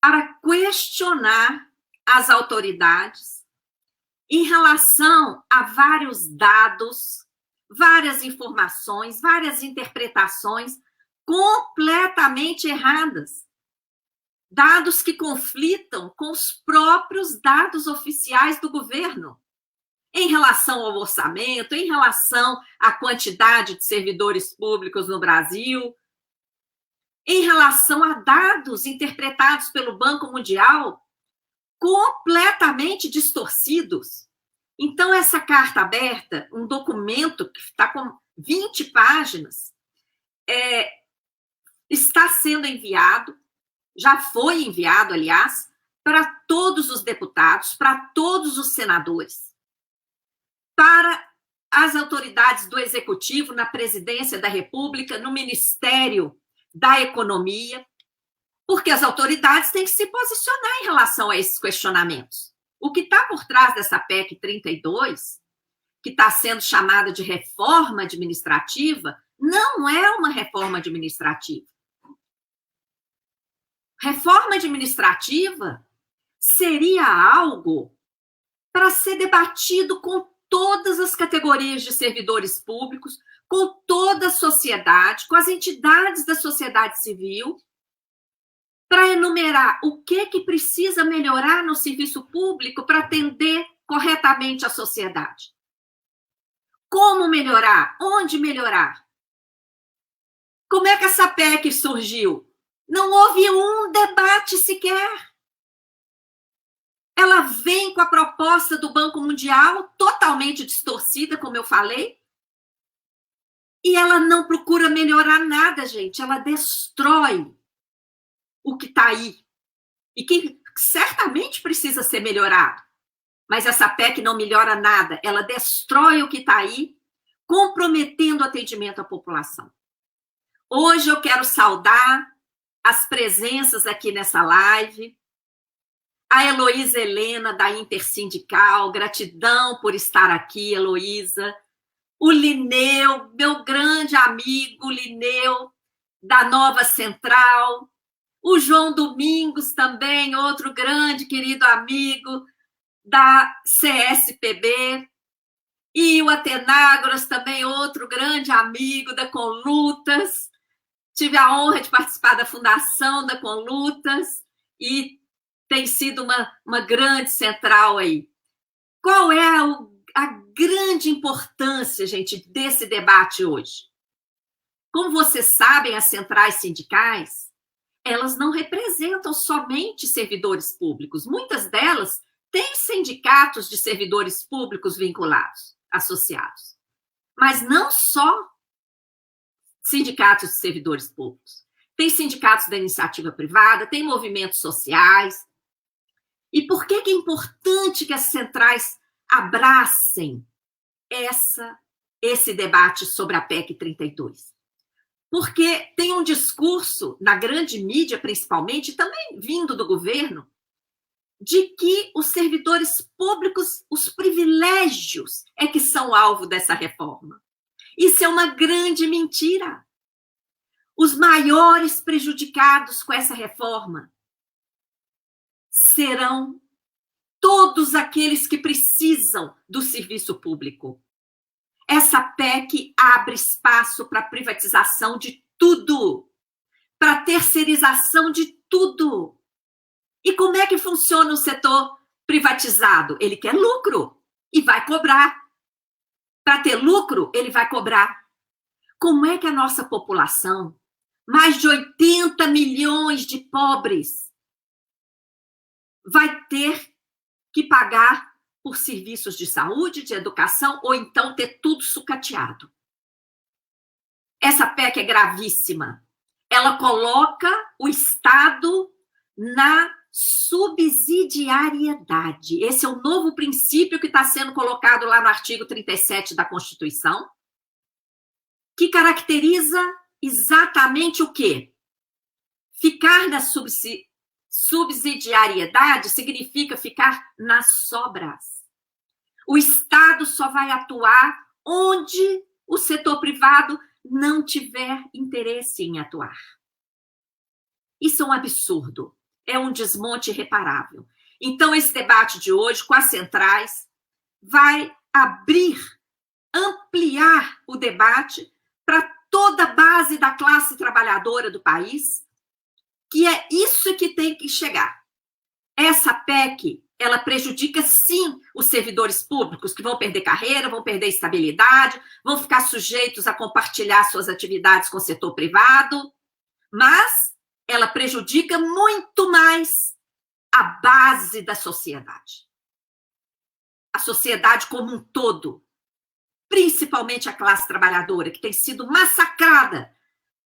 para questionar as autoridades em relação a vários dados, várias informações, várias interpretações completamente erradas. Dados que conflitam com os próprios dados oficiais do governo, em relação ao orçamento, em relação à quantidade de servidores públicos no Brasil, em relação a dados interpretados pelo Banco Mundial, completamente distorcidos. Então, essa carta aberta, um documento que está com 20 páginas, está sendo enviado, já foi enviado, aliás, para todos os deputados, para todos os senadores, para as autoridades do Executivo, na Presidência da República, no Ministério da Economia, porque as autoridades têm que se posicionar em relação a esses questionamentos. O que está por trás dessa PEC 32, que está sendo chamada de reforma administrativa, não é uma reforma administrativa. Reforma administrativa seria algo para ser debatido com todas as categorias de servidores públicos, com toda a sociedade, com as entidades da sociedade civil, para enumerar o que precisa melhorar no serviço público para atender corretamente a sociedade. Como melhorar? Onde melhorar? Como é que essa PEC surgiu? Não houve um debate sequer. Ela vem com a proposta do Banco Mundial, totalmente distorcida, como eu falei, e ela não procura melhorar nada, gente. Ela destrói o que está aí, e que certamente precisa ser melhorado. Mas essa PEC não melhora nada, ela destrói o que está aí, comprometendo o atendimento à população. Hoje eu quero saudar as presenças aqui nessa live, a Heloísa Helena, da Intersindical, gratidão por estar aqui, Heloísa. O Lineu, meu grande amigo Lineu, da Nova Central. O João Domingos também, outro grande querido amigo da CSPB. E o Atenágoras também, outro grande amigo da Conlutas. Tive a honra de participar da fundação da Conlutas e tem sido uma grande central aí. Qual é a grande importância, gente, desse debate hoje? Como vocês sabem, as centrais sindicais, elas não representam somente servidores públicos. Muitas delas têm sindicatos de servidores públicos vinculados, associados. Mas não só sindicatos de servidores públicos. Tem sindicatos da iniciativa privada, tem movimentos sociais. E por que é importante que as centrais abracem esse debate sobre a PEC 32? Porque tem um discurso, na grande mídia principalmente, também vindo do governo, de que os servidores públicos, os privilégios, é que são alvo dessa reforma. Isso é uma grande mentira. Os maiores prejudicados com essa reforma serão todos aqueles que precisam do serviço público. Essa PEC abre espaço para privatização de tudo, para terceirização de tudo. E como é que funciona o setor privatizado? Ele quer lucro e vai cobrar. Para ter lucro, ele vai cobrar. Como é que a nossa população, mais de 80 milhões de pobres, vai ter que pagar por serviços de saúde, de educação, ou então ter tudo sucateado? Essa PEC é gravíssima. Ela coloca o Estado na subsidiariedade. Esse é o novo princípio que está sendo colocado lá no artigo 37 da Constituição, que caracteriza exatamente o quê? Ficar na subsidiariedade significa ficar nas sobras. O Estado só vai atuar onde o setor privado não tiver interesse em atuar. Isso é um absurdo. é um desmonte irreparável. Então, esse debate de hoje, com as centrais, vai abrir, ampliar o debate para toda a base da classe trabalhadora do país, que é isso que tem que chegar. Essa PEC, ela prejudica, sim, os servidores públicos, que vão perder carreira, vão perder estabilidade, vão ficar sujeitos a compartilhar suas atividades com o setor privado, mas ela prejudica muito mais a base da sociedade. A sociedade como um todo, principalmente a classe trabalhadora, que tem sido massacrada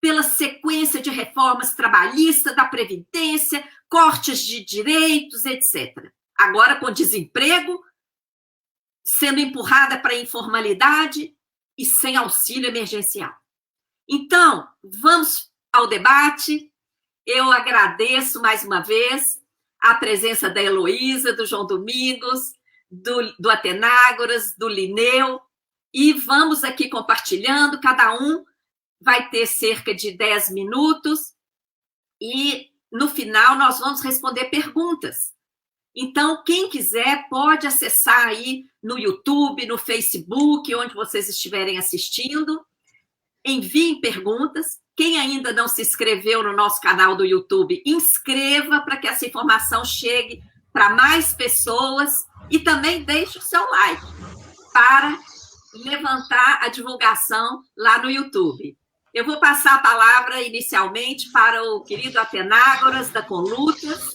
pela sequência de reformas trabalhistas, da Previdência, cortes de direitos, etc. Agora, com desemprego, sendo empurrada para a informalidade e sem auxílio emergencial. Então, vamos ao debate. Eu agradeço mais uma vez a presença da Heloísa, do João Domingos, do Atenágoras, do Linneu, e vamos aqui compartilhando, cada um vai ter cerca de 10 minutos, e no final nós vamos responder perguntas. Então, quem quiser pode acessar aí no YouTube, no Facebook, onde vocês estiverem assistindo, enviem perguntas. Quem ainda não se inscreveu no nosso canal do YouTube, inscreva para que essa informação chegue para mais pessoas, e também deixe o seu like para levantar a divulgação lá no YouTube. Eu vou passar a palavra inicialmente para o querido Atenágoras, da Conlutas,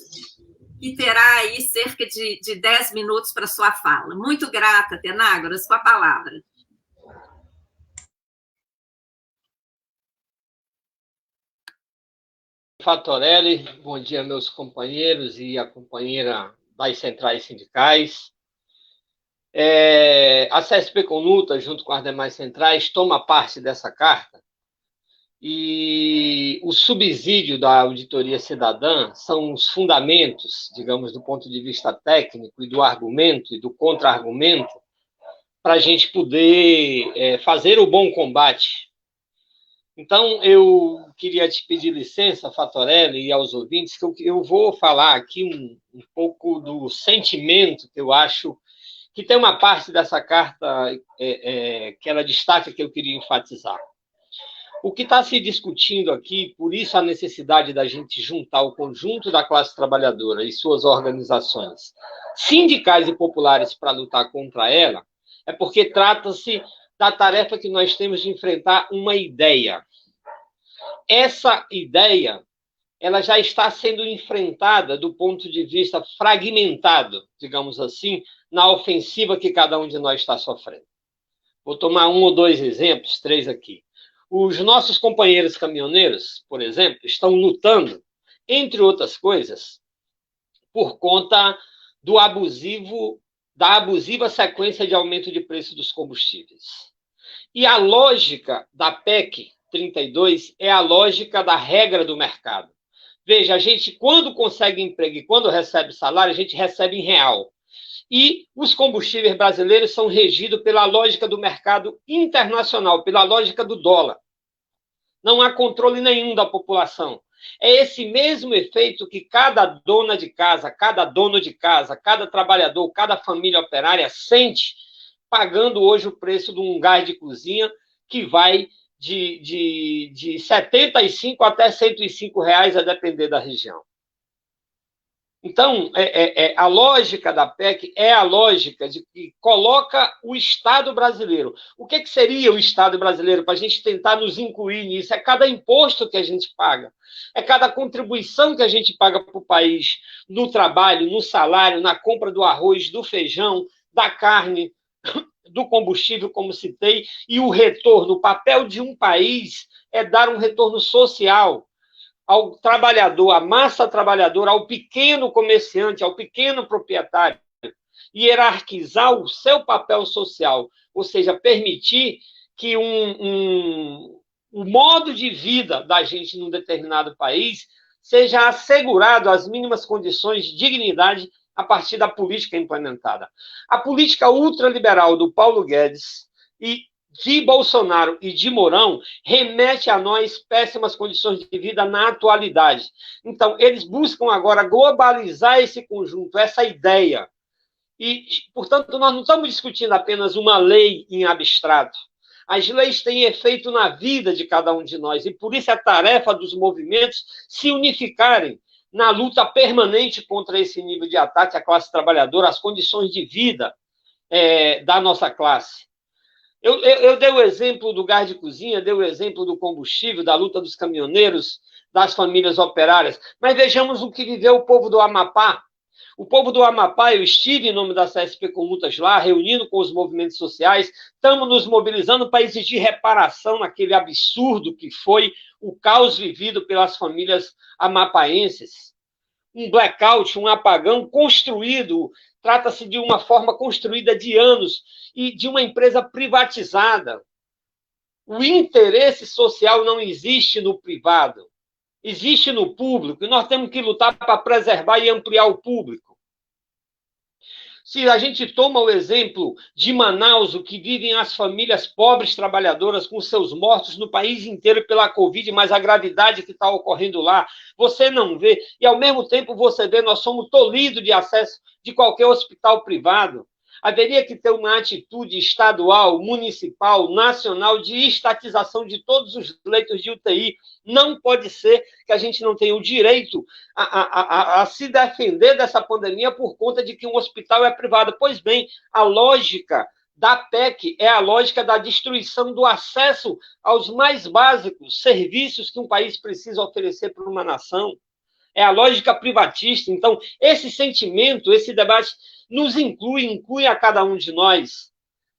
que terá aí cerca de 10 minutos para sua fala. Muito grata, Atenágoras, com a palavra. Fatorelli, bom dia, meus companheiros e a companheira das centrais sindicais. A CSP Conluta, junto com as demais centrais, toma parte dessa carta, e o subsídio da auditoria cidadã são os fundamentos, digamos, do ponto de vista técnico e do argumento e do contra-argumento, para a gente poder fazer o bom combate. Então, eu queria te pedir licença, Fatorelli, e aos ouvintes, que eu vou falar aqui um pouco do sentimento que eu acho que tem uma parte dessa carta que ela destaca, que eu queria enfatizar. O que está se discutindo aqui, por isso a necessidade da gente juntar o conjunto da classe trabalhadora e suas organizações sindicais e populares para lutar contra ela, é porque trata-se da tarefa que nós temos de enfrentar uma ideia. Essa ideia, ela já está sendo enfrentada do ponto de vista fragmentado, digamos assim, na ofensiva que cada um de nós está sofrendo. Vou tomar 1 ou 2 exemplos, 3 aqui. Os nossos companheiros caminhoneiros, por exemplo, estão lutando, entre outras coisas, por conta da abusiva sequência de aumento de preço dos combustíveis. E a lógica da PEC 32 é a lógica da regra do mercado. Veja, a gente, quando consegue emprego e quando recebe salário, a gente recebe em real. E os combustíveis brasileiros são regidos pela lógica do mercado internacional, pela lógica do dólar. Não há controle nenhum da população. É esse mesmo efeito que cada dona de casa, cada dono de casa, cada trabalhador, cada família operária sente, pagando hoje o preço de um gás de cozinha que vai de 75 até 105 reais, a depender da região. Então, a lógica da PEC é a lógica de que coloca o Estado brasileiro. O que seria o Estado brasileiro, para a gente tentar nos incluir nisso? É cada imposto que a gente paga, é cada contribuição que a gente paga para o país, no trabalho, no salário, na compra do arroz, do feijão, da carne, do combustível, como citei, e o retorno. O papel de um país é dar um retorno social ao trabalhador, à massa trabalhadora, ao pequeno comerciante, ao pequeno proprietário, e hierarquizar o seu papel social, ou seja, permitir que o modo de vida da gente num determinado país seja assegurado as mínimas condições de dignidade a partir da política implementada. A política ultraliberal do Paulo Guedes e de Bolsonaro e de Mourão remete a nós péssimas condições de vida na atualidade. Então, eles buscam agora globalizar esse conjunto, essa ideia. E, portanto, nós não estamos discutindo apenas uma lei em abstrato. As leis têm efeito na vida de cada um de nós, e por isso é tarefa dos movimentos se unificarem na luta permanente contra esse nível de ataque à classe trabalhadora, às condições de vida da nossa classe. Eu dei o exemplo do gás de cozinha, dei o exemplo do combustível, da luta dos caminhoneiros, das famílias operárias, mas vejamos o que viveu o povo do Amapá. O povo do Amapá, eu estive em nome da CSP Comutas lá, reunindo com os movimentos sociais, estamos nos mobilizando para exigir reparação naquele absurdo que foi o caos vivido pelas famílias amapaenses. Um blackout, um apagão construído, trata-se de uma forma construída de anos e de uma empresa privatizada. O interesse social não existe no privado, existe no público, e nós temos que lutar para preservar e ampliar o público. Se a gente toma o exemplo de Manaus, o que vivem as famílias pobres trabalhadoras com seus mortos no país inteiro pela Covid, mas a gravidade que está ocorrendo lá, você não vê, e ao mesmo tempo você vê, nós somos tolhidos de acesso de qualquer hospital privado. Haveria que ter uma atitude estadual, municipal, nacional de estatização de todos os leitos de UTI. Não pode ser que a gente não tenha o direito a se defender dessa pandemia por conta de que um hospital é privado. Pois bem, a lógica da PEC é a lógica da destruição do acesso aos mais básicos serviços que um país precisa oferecer para uma nação. É a lógica privatista. Então, esse sentimento, esse debate nos inclui a cada um de nós.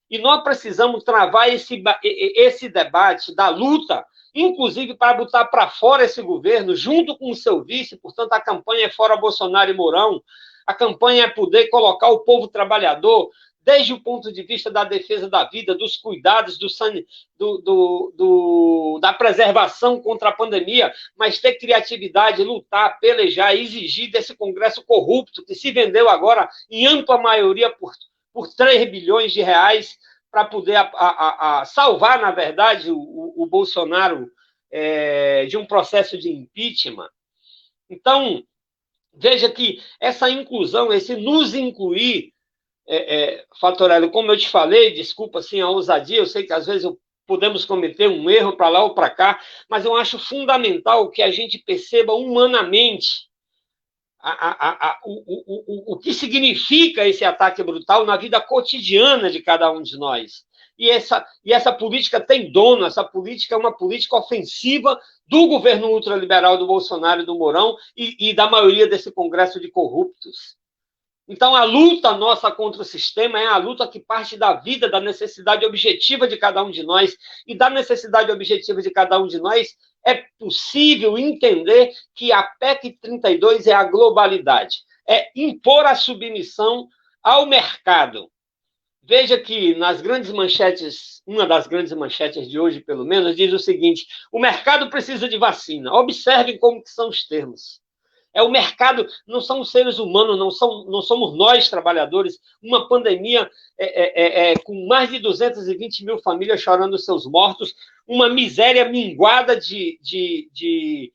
E nós precisamos travar esse debate da luta, inclusive para botar para fora esse governo, junto com o seu vice. Portanto, a campanha é fora Bolsonaro e Mourão. A campanha é poder colocar o povo trabalhador, desde o ponto de vista da defesa da vida, dos cuidados, da preservação contra a pandemia, mas ter criatividade, lutar, pelejar, exigir desse Congresso corrupto, que se vendeu agora, em ampla maioria, por 3 bilhões de reais, para poder salvar, na verdade, o Bolsonaro de um processo de impeachment. Então, veja que essa inclusão, esse nos incluir, Fatorelli, como eu te falei, desculpa assim, a ousadia, eu sei que às vezes podemos cometer um erro para lá ou para cá, mas eu acho fundamental que a gente perceba humanamente o que significa esse ataque brutal na vida cotidiana de cada um de nós. E essa política tem dono, essa política é uma política ofensiva do governo ultraliberal do Bolsonaro e do Mourão e da maioria desse Congresso de corruptos. Então, a luta nossa contra o sistema é a luta que parte da vida, da necessidade objetiva de cada um de nós. E da necessidade objetiva de cada um de nós, é possível entender que a PEC 32 é a globalidade. É impor a submissão ao mercado. Veja que nas grandes manchetes, uma das grandes manchetes de hoje, pelo menos, diz o seguinte: o mercado precisa de vacina. Observem como que são os termos. É o mercado, não são os seres humanos, não somos nós, trabalhadores. Uma pandemia com mais de 220 mil famílias chorando seus mortos, uma miséria minguada de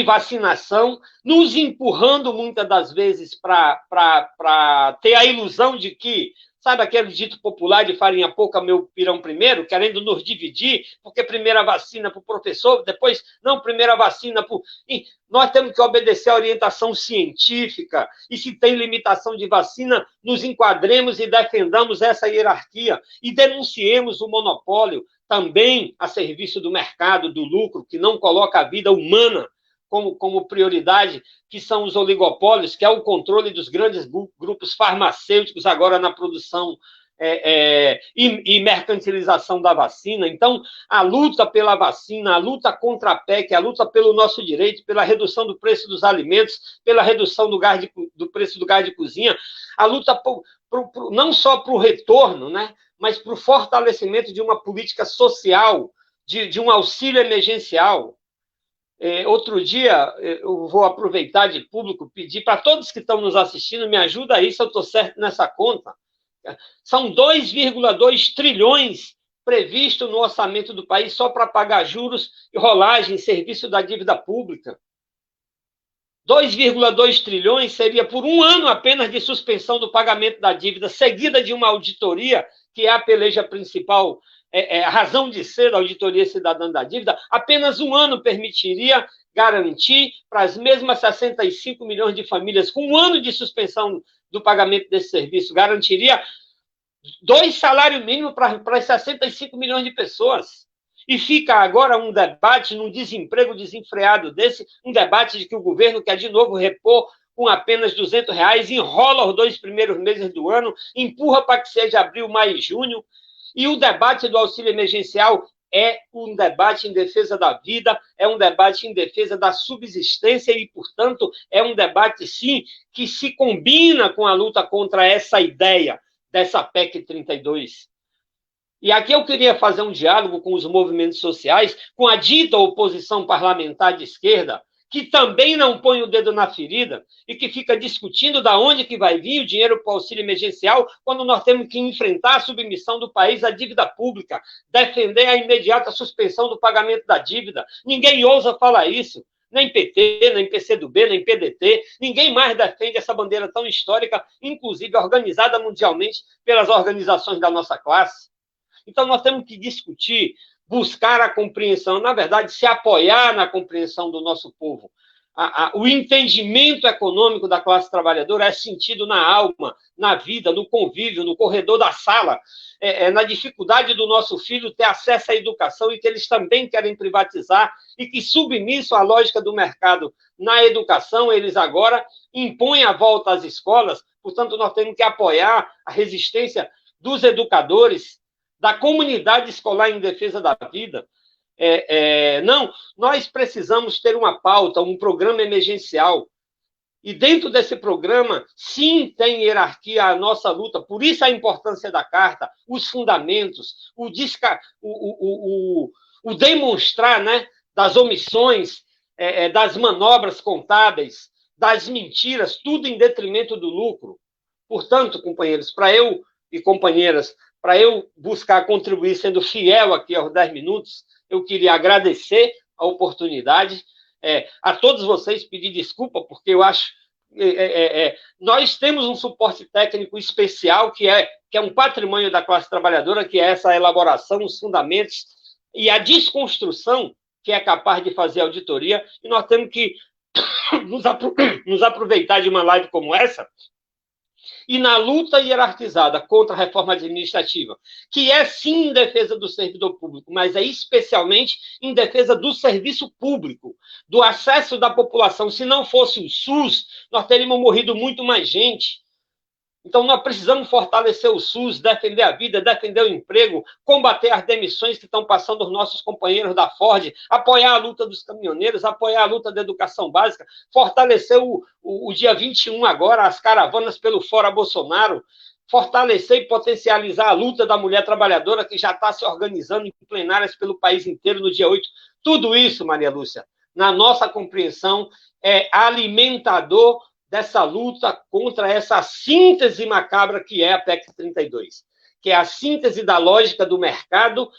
vacinação, nos empurrando muitas das vezes para ter a ilusão de que, sabe aquele dito popular de farinha pouca, meu pirão primeiro, querendo nos dividir, porque primeira vacina para o professor, depois, não, primeira vacina para... Nós temos que obedecer à orientação científica, e se tem limitação de vacina, nos enquadremos e defendamos essa hierarquia, e denunciemos o monopólio, também a serviço do mercado, do lucro, que não coloca a vida humana como prioridade, que são os oligopólios, que é o controle dos grandes grupos farmacêuticos agora na produção e mercantilização da vacina. Então, a luta pela vacina, a luta contra a PEC, a luta pelo nosso direito, pela redução do preço dos alimentos, pela redução do preço do gás de cozinha, a luta não só para o retorno, né, mas para o fortalecimento de uma política social, de um auxílio emergencial. Outro dia, eu vou aproveitar de público, pedir para todos que estão nos assistindo, me ajuda aí se eu estou certo nessa conta. São 2,2 trilhões previsto no orçamento do país só para pagar juros e rolagem em serviço da dívida pública. 2,2 trilhões seria por um ano apenas de suspensão do pagamento da dívida, seguida de uma auditoria, que é a peleja principal, a razão de ser da Auditoria Cidadã da Dívida. Apenas um ano permitiria garantir para as mesmas 65 milhões de famílias, com um ano de suspensão do pagamento desse serviço, garantiria 2 salários mínimos para as 65 milhões de pessoas. E fica agora um debate, num desemprego desenfreado desse, um debate de que o governo quer de novo repor com apenas R$ 200, enrola os 2 primeiros meses do ano, empurra para que seja abril, maio e junho. E o debate do auxílio emergencial é um debate em defesa da vida, é um debate em defesa da subsistência e, portanto, é um debate, sim, que se combina com a luta contra essa ideia dessa PEC 32. E aqui eu queria fazer um diálogo com os movimentos sociais, com a dita oposição parlamentar de esquerda, que também não põe o dedo na ferida e que fica discutindo de onde que vai vir o dinheiro para o auxílio emergencial, quando nós temos que enfrentar a submissão do país à dívida pública, defender a imediata suspensão do pagamento da dívida. Ninguém ousa falar isso. Nem PT, nem PCdoB, nem PDT, ninguém mais defende essa bandeira tão histórica, inclusive organizada mundialmente pelas organizações da nossa classe. Então, nós temos que discutir, buscar a compreensão, na verdade, se apoiar na compreensão do nosso povo. O entendimento econômico da classe trabalhadora é sentido na alma, na vida, no convívio, no corredor da sala, na dificuldade do nosso filho ter acesso à educação e que eles também querem privatizar e que, submisso à lógica do mercado na educação, eles agora impõem a volta às escolas. Portanto, nós temos que apoiar a resistência dos educadores, da comunidade escolar em defesa da vida. Não, nós precisamos ter uma pauta, um programa emergencial. E dentro desse programa, sim, tem hierarquia a nossa luta. Por isso a importância da carta, os fundamentos, o demonstrar, né, das omissões, das manobras contábeis, das mentiras, tudo em detrimento do lucro. Portanto, companheiros, e companheiras, para eu buscar contribuir sendo fiel aqui aos 10 minutos, eu queria agradecer a oportunidade, a todos vocês pedir desculpa, porque eu acho nós temos um suporte técnico especial, que é um patrimônio da classe trabalhadora, que é essa elaboração, os fundamentos e a desconstrução, que é capaz de fazer auditoria, e nós temos que nos aproveitar de uma live como essa, e na luta hierarquizada contra a reforma administrativa, que é sim em defesa do servidor público, mas é especialmente em defesa do serviço público, do acesso da população. Se não fosse o SUS, nós teríamos morrido muito mais gente. Então, nós precisamos fortalecer o SUS, defender a vida, defender o emprego, combater as demissões que estão passando os nossos companheiros da Ford, apoiar a luta dos caminhoneiros, apoiar a luta da educação básica, fortalecer o dia 21 agora, as caravanas pelo Fora Bolsonaro, fortalecer e potencializar a luta da mulher trabalhadora, que já está se organizando em plenárias pelo país inteiro no dia 8. Tudo isso, Maria Lúcia, na nossa compreensão, é alimentador dessa luta contra essa síntese macabra que é a PEC 32, que é a síntese da lógica do mercado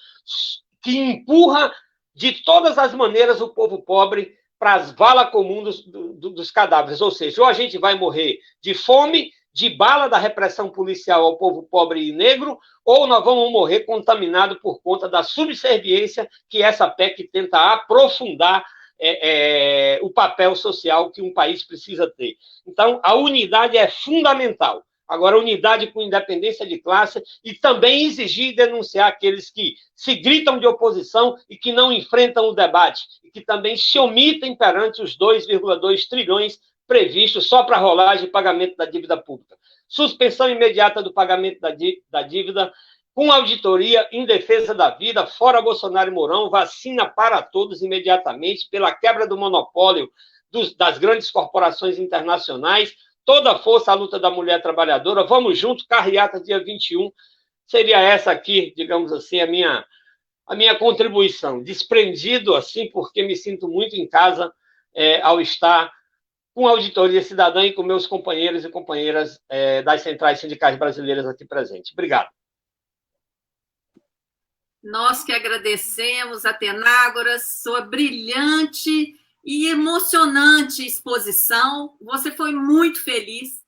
que empurra de todas as maneiras o povo pobre para as valas comuns dos cadáveres. Ou seja, ou a gente vai morrer de fome, de bala da repressão policial ao povo pobre e negro, ou nós vamos morrer contaminado por conta da subserviência que essa PEC tenta aprofundar o papel social que um país precisa ter. Então, a unidade é fundamental. Agora, unidade com independência de classe e também exigir e denunciar aqueles que se gritam de oposição e que não enfrentam o debate e que também se omitem perante os 2,2 trilhões previstos só para rolagem e pagamento da dívida pública. Suspensão imediata do pagamento da dívida, com auditoria em defesa da vida, fora Bolsonaro e Mourão, vacina para todos imediatamente, pela quebra do monopólio das grandes corporações internacionais, toda a força à luta da mulher trabalhadora, vamos junto, carreata dia 21, seria essa aqui, digamos assim, a minha contribuição, desprendido assim, porque me sinto muito em casa ao estar com a Auditoria Cidadã e com meus companheiros e companheiras das centrais sindicais brasileiras aqui presentes. Obrigado. Nós que agradecemos, Atenágoras, sua brilhante e emocionante exposição. Você foi muito feliz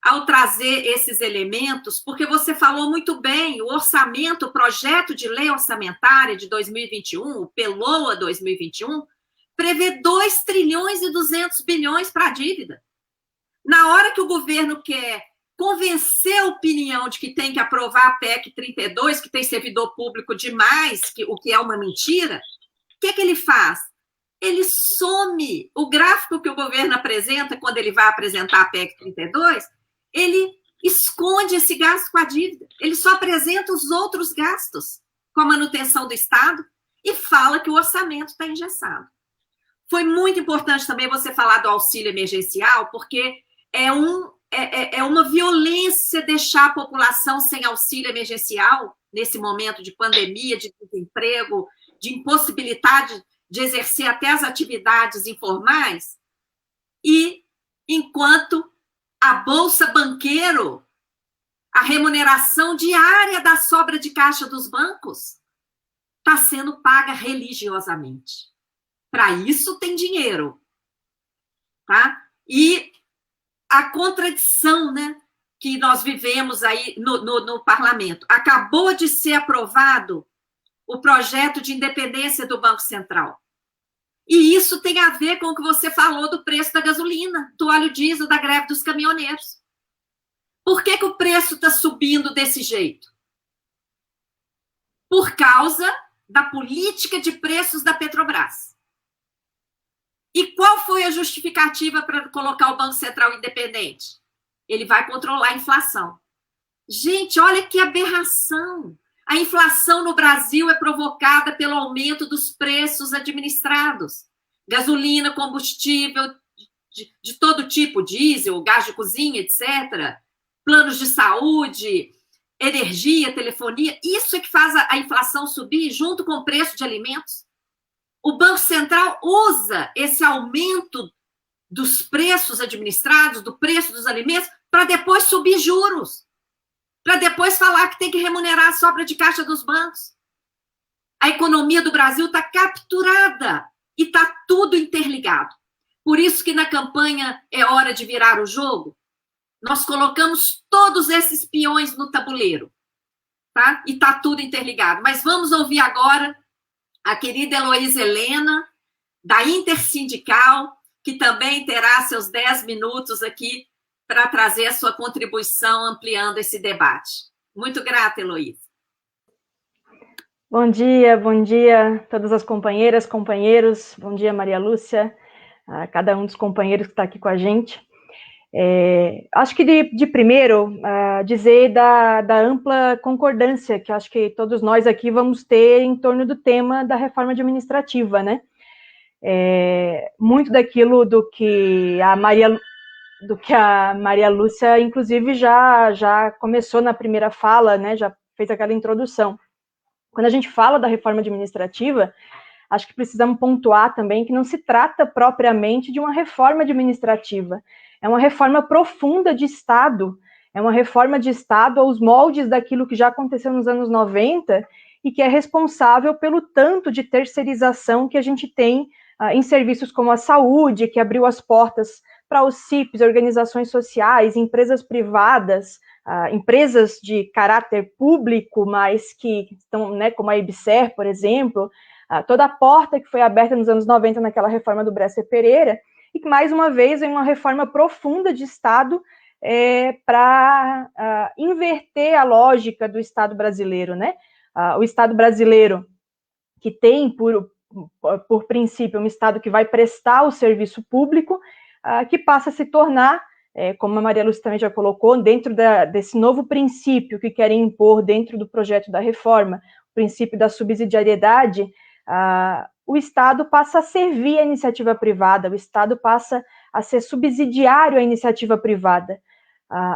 ao trazer esses elementos, porque você falou muito bem, o orçamento, o projeto de lei orçamentária de 2021, o PELOA 2021, prevê 2 trilhões e 200 bilhões para a dívida. Na hora que o governo quer convencer a opinião de que tem que aprovar a PEC 32, que tem servidor público demais, o que é uma mentira, o que ele faz? Ele some. O gráfico que o governo apresenta quando ele vai apresentar a PEC 32, ele esconde esse gasto com a dívida. Ele só apresenta os outros gastos, com a manutenção do Estado, e fala que o orçamento está engessado. Foi muito importante também você falar do auxílio emergencial, porque é uma violência deixar a população sem auxílio emergencial nesse momento de pandemia, de desemprego, de impossibilidade de exercer até as atividades informais, e enquanto a Bolsa Banqueiro, a remuneração diária da sobra de caixa dos bancos, está sendo paga religiosamente. Para isso tem dinheiro. Tá? E a contradição, né, que nós vivemos aí no parlamento. Acabou de ser aprovado o projeto de independência do Banco Central. E isso tem a ver com o que você falou do preço da gasolina, do óleo diesel, da greve dos caminhoneiros. Por que o preço está subindo desse jeito? Por causa da política de preços da Petrobras. E qual foi a justificativa para colocar o Banco Central independente? Ele vai controlar a inflação. Gente, olha que aberração! A inflação no Brasil é provocada pelo aumento dos preços administrados. Gasolina, combustível de todo tipo, diesel, gás de cozinha, etc. Planos de saúde, energia, telefonia. Isso é que faz a inflação subir junto com o preço de alimentos. O Banco Central usa esse aumento dos preços administrados, do preço dos alimentos, para depois subir juros. Para depois falar que tem que remunerar a sobra de caixa dos bancos. A economia do Brasil está capturada e está tudo interligado. Por isso que na campanha é hora de virar o jogo, nós colocamos todos esses peões no tabuleiro, tá? E está tudo interligado. Mas vamos ouvir agora a querida Heloísa Helena, da Intersindical, que também terá seus 10 minutos aqui para trazer a sua contribuição ampliando esse debate. Muito grata, Heloísa. Bom dia a todas as companheiras, companheiros, bom dia, Maria Lúcia, a cada um dos companheiros que está aqui com a gente. Acho que de primeiro, dizer da ampla concordância que acho que todos nós aqui vamos ter em torno do tema da reforma administrativa, né? Muito daquilo do que a Maria Lúcia, inclusive, já começou na primeira fala, né, já fez aquela introdução. Quando a gente fala da reforma administrativa, acho que precisamos pontuar também que não se trata propriamente de uma reforma administrativa, é uma reforma profunda de Estado, é uma reforma de Estado aos moldes daquilo que já aconteceu nos anos 90 e que é responsável pelo tanto de terceirização que a gente tem em serviços como a saúde, que abriu as portas para os CIPs, organizações sociais, empresas privadas, empresas de caráter público, mas que estão, né, como a EBSER, por exemplo, toda a porta que foi aberta nos anos 90 naquela reforma do Bresser Pereira, e que, mais uma vez, é uma reforma profunda de Estado para inverter a lógica do Estado brasileiro, né? O Estado brasileiro, que tem por princípio um Estado que vai prestar o serviço público, que passa a se tornar, como a Maria Lúcia também já colocou, dentro desse novo princípio que querem impor dentro do projeto da reforma, o princípio da subsidiariedade, o Estado passa a servir a iniciativa privada, o Estado passa a ser subsidiário à iniciativa privada.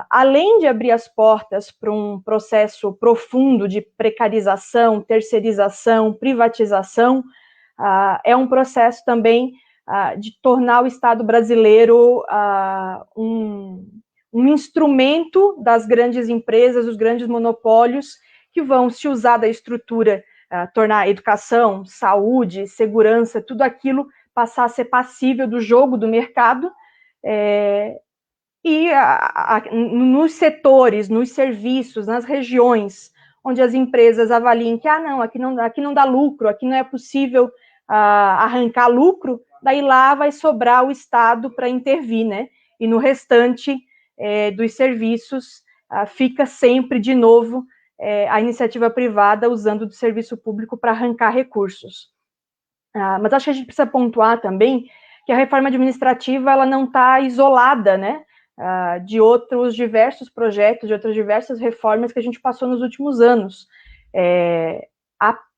Além de abrir as portas para um processo profundo de precarização, terceirização, privatização, é um processo também de tornar o Estado brasileiro um instrumento das grandes empresas, dos grandes monopólios, que vão se usar da estrutura tornar educação, saúde, segurança, tudo aquilo passar a ser passível do jogo do mercado, e nos setores, nos serviços, nas regiões, onde as empresas avaliem que, não, aqui não dá lucro, aqui não é possível arrancar lucro, daí lá vai sobrar o Estado para intervir, né? E no restante dos serviços fica sempre, de novo, a iniciativa privada usando do serviço público para arrancar recursos. Mas acho que a gente precisa pontuar também que a reforma administrativa ela não está isolada, né, de outros diversos projetos, de outras diversas reformas que a gente passou nos últimos anos.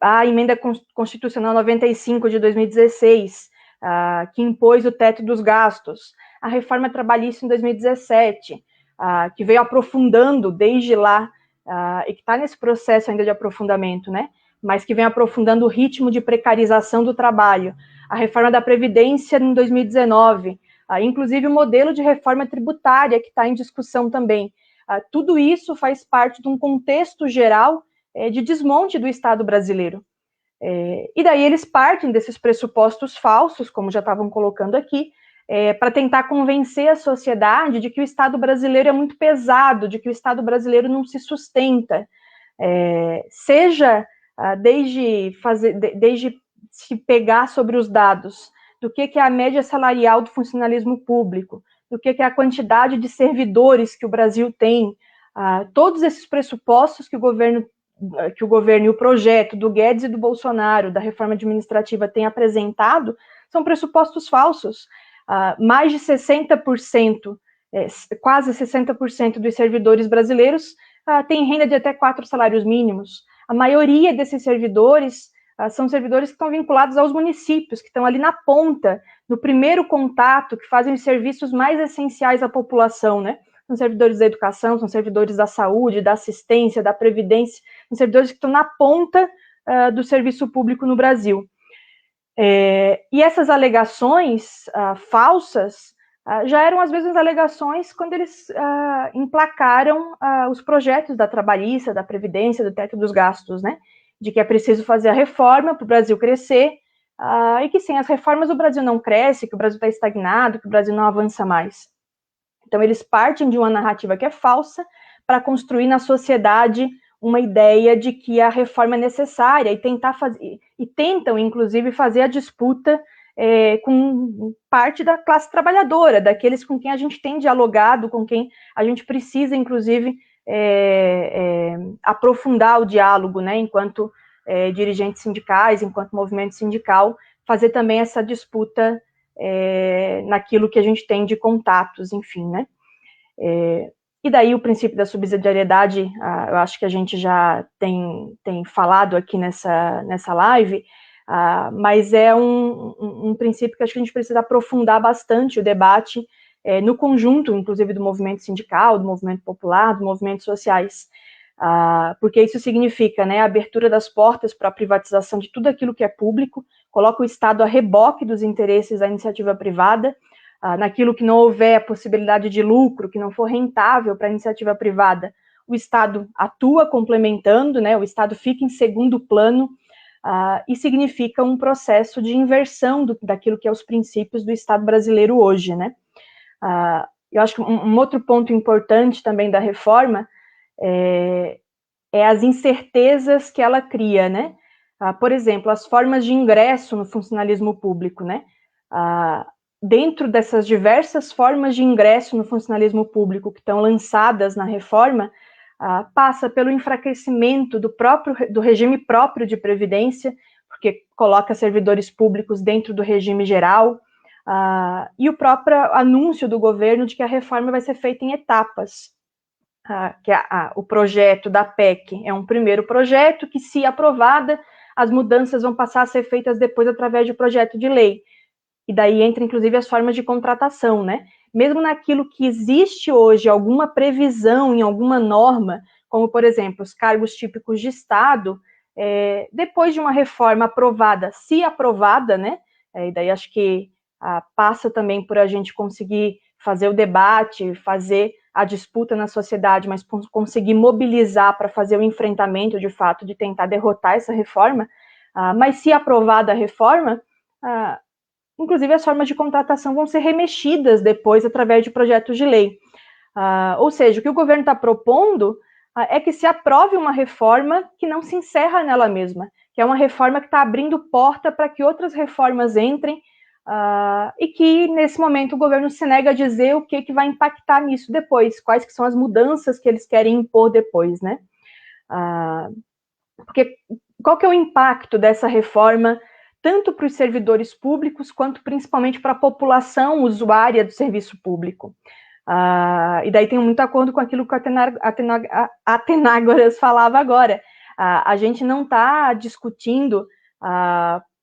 A emenda constitucional 95 de 2016, que impôs o teto dos gastos, a reforma trabalhista em 2017, que veio aprofundando desde lá, e que está nesse processo ainda de aprofundamento, né, mas que vem aprofundando o ritmo de precarização do trabalho, a reforma da Previdência em 2019, inclusive o modelo de reforma tributária que está em discussão também. Tudo isso faz parte de um contexto geral de desmonte do Estado brasileiro. E daí eles partem desses pressupostos falsos, como já estavam colocando aqui, para tentar convencer a sociedade de que o Estado brasileiro é muito pesado, de que o Estado brasileiro não se sustenta, seja desde se pegar sobre os dados do que é a média salarial do funcionalismo público, do que é a quantidade de servidores que o Brasil tem, todos esses pressupostos que o governo e o projeto do Guedes e do Bolsonaro, da reforma administrativa, tem apresentado, são pressupostos falsos. Mais de 60%, quase 60% dos servidores brasileiros têm renda de até 4 salários mínimos. A maioria desses servidores são servidores que estão vinculados aos municípios, que estão ali na ponta, no primeiro contato, que fazem os serviços mais essenciais à população, né? São servidores da educação, são servidores da saúde, da assistência, da previdência, são servidores que estão na ponta do serviço público no Brasil. E essas alegações falsas já eram, às vezes, alegações quando eles emplacaram os projetos da trabalhista, da previdência, do teto dos gastos, né? De que é preciso fazer a reforma para o Brasil crescer, e que sem as reformas o Brasil não cresce, que o Brasil está estagnado, que o Brasil não avança mais. Então, eles partem de uma narrativa que é falsa para construir na sociedade uma ideia de que a reforma é necessária e tentam, inclusive, fazer a disputa com parte da classe trabalhadora, daqueles com quem a gente tem dialogado, com quem a gente precisa, inclusive, aprofundar o diálogo, né, enquanto dirigentes sindicais, enquanto movimento sindical, fazer também essa disputa naquilo que a gente tem de contatos, enfim, né. E daí o princípio da subsidiariedade, eu acho que a gente já tem falado aqui nessa live, mas é um princípio que acho que a gente precisa aprofundar bastante o debate no conjunto, inclusive, do movimento sindical, do movimento popular, dos movimentos sociais, porque isso significa, né, a abertura das portas para a privatização de tudo aquilo que é público, coloca o Estado a reboque dos interesses da iniciativa privada, naquilo que não houver a possibilidade de lucro, que não for rentável para a iniciativa privada, o Estado atua complementando, né, o Estado fica em segundo plano, e significa um processo de inversão daquilo que é os princípios do Estado brasileiro hoje, né. Eu acho que um outro ponto importante também da reforma é as incertezas que ela cria, né. Por exemplo, as formas de ingresso no funcionalismo público, né. Dentro dessas diversas formas de ingresso no funcionalismo público que estão lançadas na reforma, passa pelo enfraquecimento do regime próprio de previdência, porque coloca servidores públicos dentro do regime geral, e o próprio anúncio do governo de que a reforma vai ser feita em etapas, que o projeto da PEC é um primeiro projeto que, se aprovada, as mudanças vão passar a ser feitas depois através de projeto de lei. E daí entra, inclusive, as formas de contratação, né? Mesmo naquilo que existe hoje, alguma previsão em alguma norma, como, por exemplo, os cargos típicos de Estado, depois de uma reforma aprovada, se aprovada, né? E daí acho que passa também por a gente conseguir fazer o debate, fazer a disputa na sociedade, mas conseguir mobilizar para fazer o enfrentamento, de fato, de tentar derrotar essa reforma. Mas se aprovada a reforma, inclusive as formas de contratação vão ser remexidas depois através de projetos de lei. Ou seja, o que o governo está propondo é que se aprove uma reforma que não se encerra nela mesma, que é uma reforma que está abrindo porta para que outras reformas entrem, e que, nesse momento, o governo se nega a dizer o que vai impactar nisso depois, quais que são as mudanças que eles querem impor depois, né? Porque qual que é o impacto dessa reforma, tanto para os servidores públicos, quanto principalmente para a população usuária do serviço público? E daí tem muito acordo com aquilo que a Atenágoras falava agora. A gente não está discutindo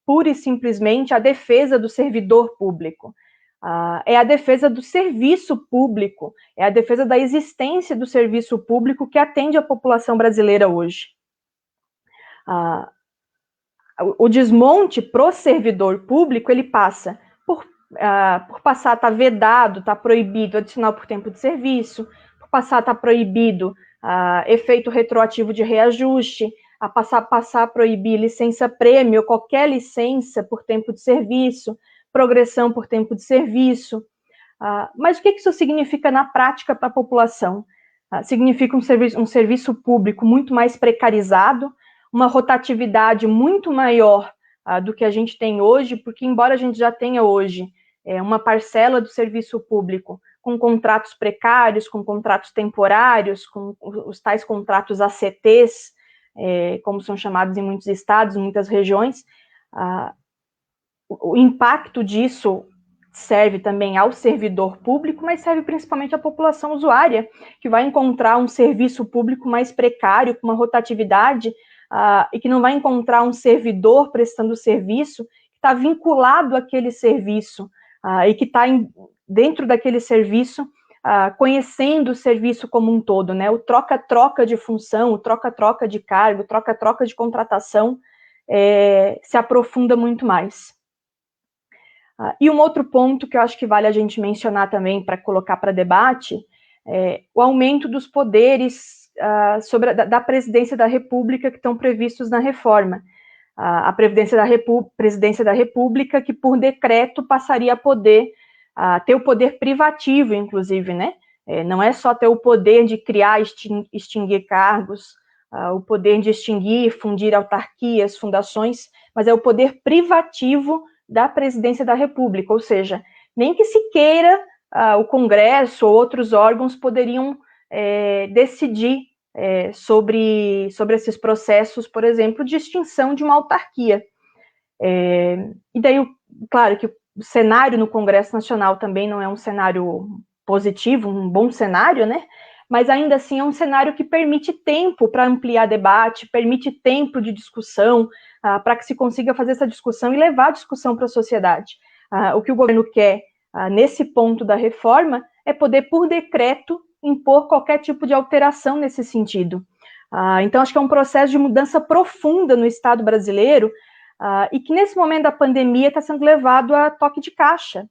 pura e simplesmente a defesa do servidor público. É a defesa do serviço público, é a defesa da existência do serviço público que atende a população brasileira hoje. O desmonte pro servidor público, ele passa por passar a estar vedado, estar proibido adicional por tempo de serviço, por passar a estar proibido efeito retroativo de reajuste, a passar a proibir licença-prêmio, qualquer licença por tempo de serviço, progressão por tempo de serviço. Mas o que isso significa na prática para a população? Significa um serviço público muito mais precarizado, uma rotatividade muito maior do que a gente tem hoje, porque embora a gente já tenha hoje uma parcela do serviço público com contratos precários, com contratos temporários, com os tais contratos ACTs, como são chamados em muitos estados, em muitas regiões, o impacto disso serve também ao servidor público, mas serve principalmente à população usuária, que vai encontrar um serviço público mais precário, com uma rotatividade, e que não vai encontrar um servidor prestando serviço, que está vinculado àquele serviço, e que está dentro daquele serviço, conhecendo o serviço como um todo, né? O troca-troca de função, o troca-troca de cargo, o troca-troca de contratação se aprofunda muito mais. E um outro ponto que eu acho que vale a gente mencionar também para colocar para debate é o aumento dos poderes da presidência da República que estão previstos na reforma. A presidência da República, que por decreto passaria a poder ter o poder privativo, inclusive, né? Não é só ter o poder de criar, extinguir cargos, o poder de extinguir, fundir autarquias, fundações, mas é o poder privativo da presidência da República, ou seja, nem que se queira, o Congresso ou outros órgãos poderiam decidir sobre esses processos, por exemplo, de extinção de uma autarquia. E daí, claro que o cenário no Congresso Nacional também não é um cenário positivo, um bom cenário, né? Mas ainda assim é um cenário que permite tempo para ampliar debate, permite tempo de discussão, para que se consiga fazer essa discussão e levar a discussão para a sociedade. O que o governo quer, nesse ponto da reforma, é poder, por decreto, impor qualquer tipo de alteração nesse sentido. Então, acho que é um processo de mudança profunda no Estado brasileiro, e que nesse momento da pandemia está sendo levado a toque de caixa.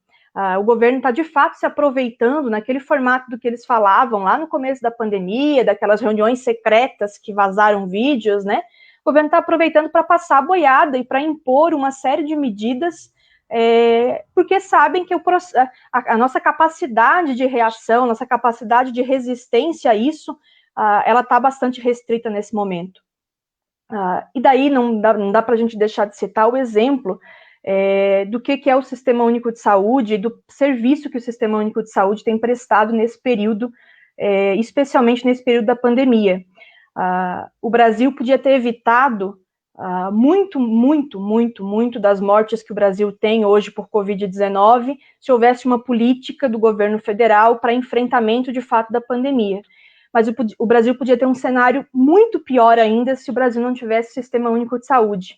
O governo está, de fato, se aproveitando naquele formato do que eles falavam lá no começo da pandemia, daquelas reuniões secretas que vazaram vídeos, né? O governo está aproveitando para passar a boiada e para impor uma série de medidas, porque sabem que a nossa capacidade de reação, nossa capacidade de resistência a isso, ela está bastante restrita nesse momento. E daí não dá para a gente deixar de citar o exemplo do que é o Sistema Único de Saúde e do serviço que o Sistema Único de Saúde tem prestado nesse período, especialmente nesse período da pandemia. O Brasil podia ter evitado muito das mortes que o Brasil tem hoje por Covid-19 se houvesse uma política do governo federal para enfrentamento de fato da pandemia. Mas o Brasil podia ter um cenário muito pior ainda se o Brasil não tivesse Sistema Único de Saúde.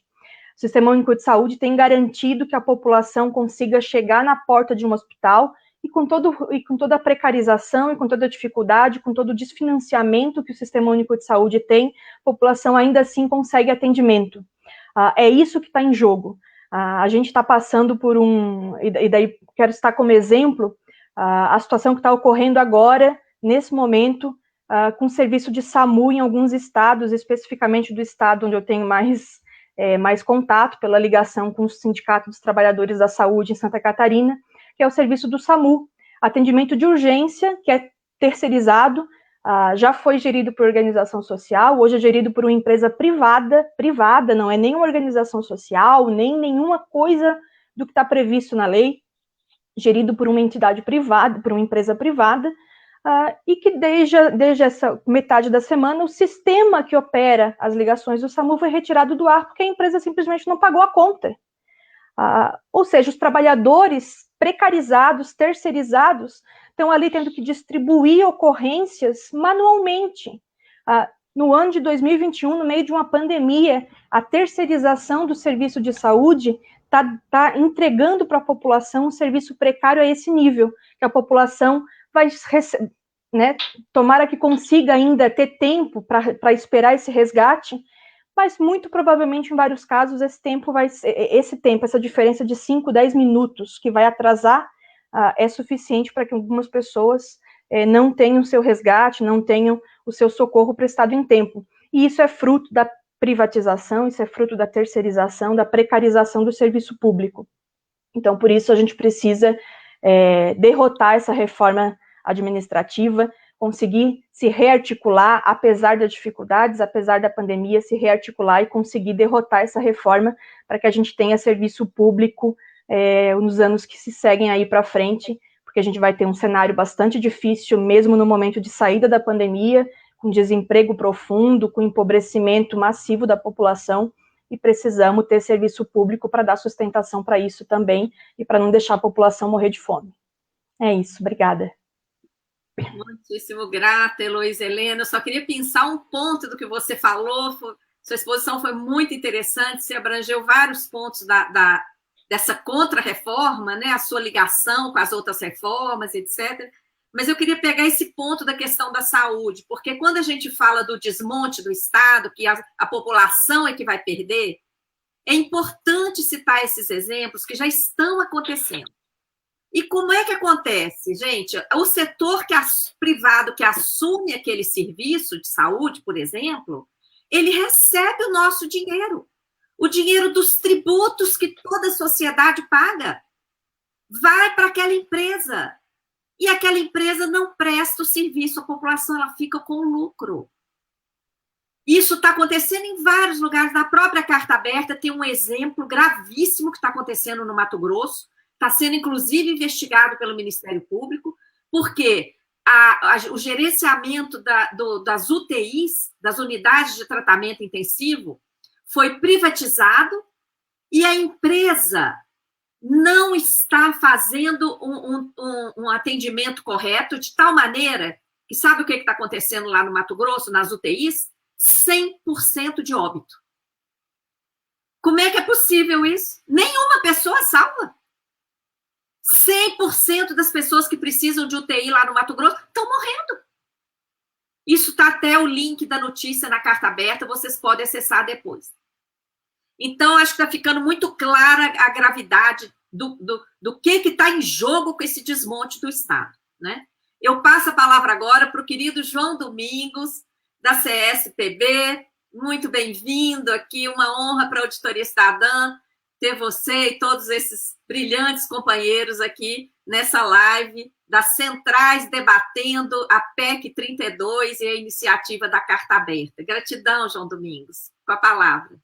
O Sistema Único de Saúde tem garantido que a população consiga chegar na porta de um hospital e com toda a precarização, e com toda a dificuldade, com todo o desfinanciamento que o Sistema Único de Saúde tem, a população ainda assim consegue atendimento. É isso que está em jogo. A gente está passando por e daí quero citar como exemplo a situação que está ocorrendo agora, nesse momento, com o serviço de SAMU em alguns estados, especificamente do estado onde eu tenho mais contato, pela ligação com o Sindicato dos Trabalhadores da Saúde em Santa Catarina, que é o serviço do SAMU, atendimento de urgência, que é terceirizado, já foi gerido por organização social, hoje é gerido por uma empresa privada, não é nem uma organização social, nem nenhuma coisa do que está previsto na lei, gerido por uma entidade privada, por uma empresa privada, e que desde essa metade da semana, o sistema que opera as ligações do SAMU foi retirado do ar, porque a empresa simplesmente não pagou a conta. Ou seja, os trabalhadores precarizados, terceirizados, estão ali tendo que distribuir ocorrências manualmente. No ano de 2021, no meio de uma pandemia, a terceirização do serviço de saúde está entregando para a população um serviço precário a esse nível, que a população vai, né, tomara que consiga ainda ter tempo para esperar esse resgate, mas muito provavelmente, em vários casos, essa diferença de 5, 10 minutos que vai atrasar, é suficiente para que algumas pessoas não tenham seu resgate, não tenham o seu socorro prestado em tempo. E isso é fruto da privatização, isso é fruto da terceirização, da precarização do serviço público. Então, por isso, a gente precisa derrotar essa reforma administrativa, conseguir se rearticular, apesar das dificuldades, apesar da pandemia, se rearticular e conseguir derrotar essa reforma para que a gente tenha serviço público nos anos que se seguem aí para frente, porque a gente vai ter um cenário bastante difícil, mesmo no momento de saída da pandemia, com desemprego profundo, com empobrecimento massivo da população, e precisamos ter serviço público para dar sustentação para isso também, e para não deixar a população morrer de fome. É isso, obrigada. Muitíssimo grata, Heloísa Helena. Eu só queria pensar um ponto do que você falou. Sua exposição foi muito interessante, você abrangeu vários pontos dessa contra-reforma, né? A sua ligação com as outras reformas, etc. Mas eu queria pegar esse ponto da questão da saúde, porque quando a gente fala do desmonte do Estado, que a população é que vai perder, é importante citar esses exemplos que já estão acontecendo. E como é que acontece, gente? O setor privado que assume aquele serviço de saúde, por exemplo, ele recebe o nosso dinheiro, o dinheiro dos tributos que toda a sociedade paga, vai para aquela empresa. E aquela empresa não presta o serviço à população, ela fica com lucro. Isso está acontecendo em vários lugares. Na própria Carta Aberta tem um exemplo gravíssimo que está acontecendo no Mato Grosso, está sendo, inclusive, investigado pelo Ministério Público, porque o gerenciamento das UTIs, das unidades de tratamento intensivo, foi privatizado e a empresa não está fazendo um atendimento correto, de tal maneira que sabe o que está acontecendo lá no Mato Grosso, nas UTIs? 100% de óbito. Como é que é possível isso? Nenhuma pessoa salva. 100% das pessoas que precisam de UTI lá no Mato Grosso estão morrendo. Isso está até o link da notícia na Carta Aberta, vocês podem acessar depois. Então, acho que está ficando muito clara a gravidade do que está em jogo com esse desmonte do Estado, né? Eu passo a palavra agora para o querido João Domingos, da CSPB. Muito bem-vindo aqui, uma honra para a Auditoria Cidadã ter você e todos esses brilhantes companheiros aqui nessa live das centrais debatendo a PEC 32 e a iniciativa da Carta Aberta. Gratidão, João Domingos. Com a palavra.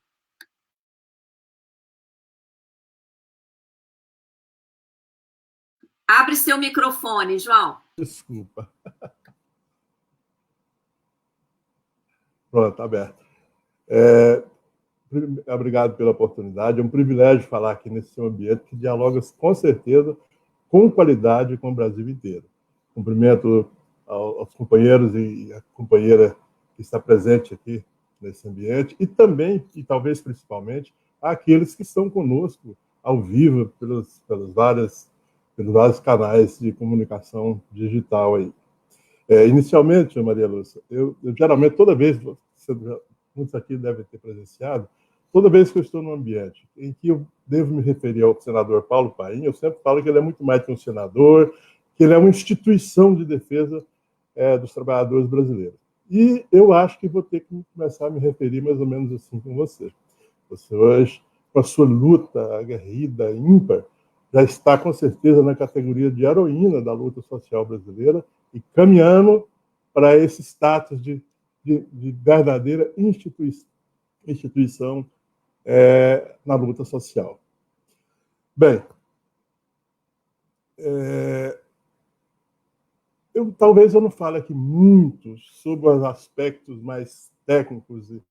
Abre seu microfone, João. Desculpa. Pronto, está aberto. Obrigado pela oportunidade. É um privilégio falar aqui nesse seu ambiente que dialoga, com certeza, com qualidade com o Brasil inteiro. Cumprimento aos companheiros e a companheira que está presente aqui nesse ambiente e também, e talvez principalmente, àqueles que estão conosco ao vivo pelos vários canais de comunicação digital aí. Inicialmente, Maria Lúcia, eu geralmente, toda vez, muitos aqui devem ter presenciado, toda vez que eu estou num ambiente em que eu devo me referir ao senador Paulo Paim, eu sempre falo que ele é muito mais que um senador, que ele é uma instituição de defesa dos trabalhadores brasileiros. E eu acho que vou ter que começar a me referir mais ou menos assim com você. Você hoje, com a sua luta aguerrida, ímpar, já está com certeza na categoria de heroína da luta social brasileira e caminhando para esse status de verdadeira instituição na luta social. Bem, talvez eu não fale aqui muito sobre os aspectos mais técnicos e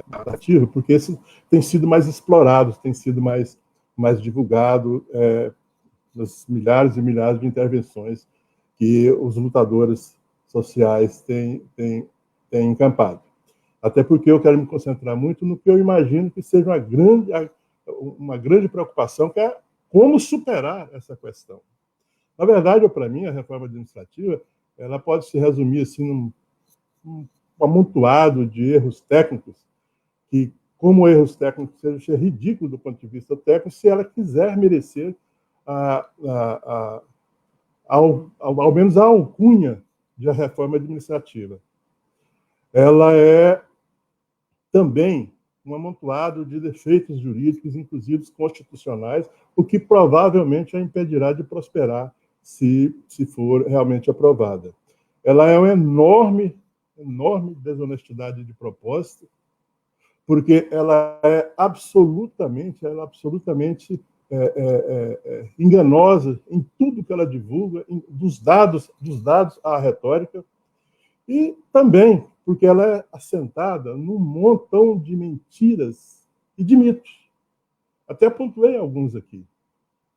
narrativa, porque esse tem sido mais explorado, tem sido mais divulgado nas milhares e milhares de intervenções que os lutadores sociais têm encampado. Até porque eu quero me concentrar muito no que eu imagino que seja uma grande preocupação, que é como superar essa questão. Na verdade, para mim, a reforma administrativa ela pode se resumir assim, num amontoado de erros técnicos, que, como erros técnicos, seja ridículo do ponto de vista técnico, se ela quiser merecer ao menos a alcunha de reforma administrativa. Ela é também um amontoado de defeitos jurídicos, inclusive constitucionais, o que provavelmente a impedirá de prosperar se for realmente aprovada. Ela é uma enorme desonestidade de propósito, porque ela é absolutamente enganosa em tudo que ela divulga, dos dados à retórica, e também porque ela é assentada num montão de mentiras e de mitos. Até pontuei alguns aqui.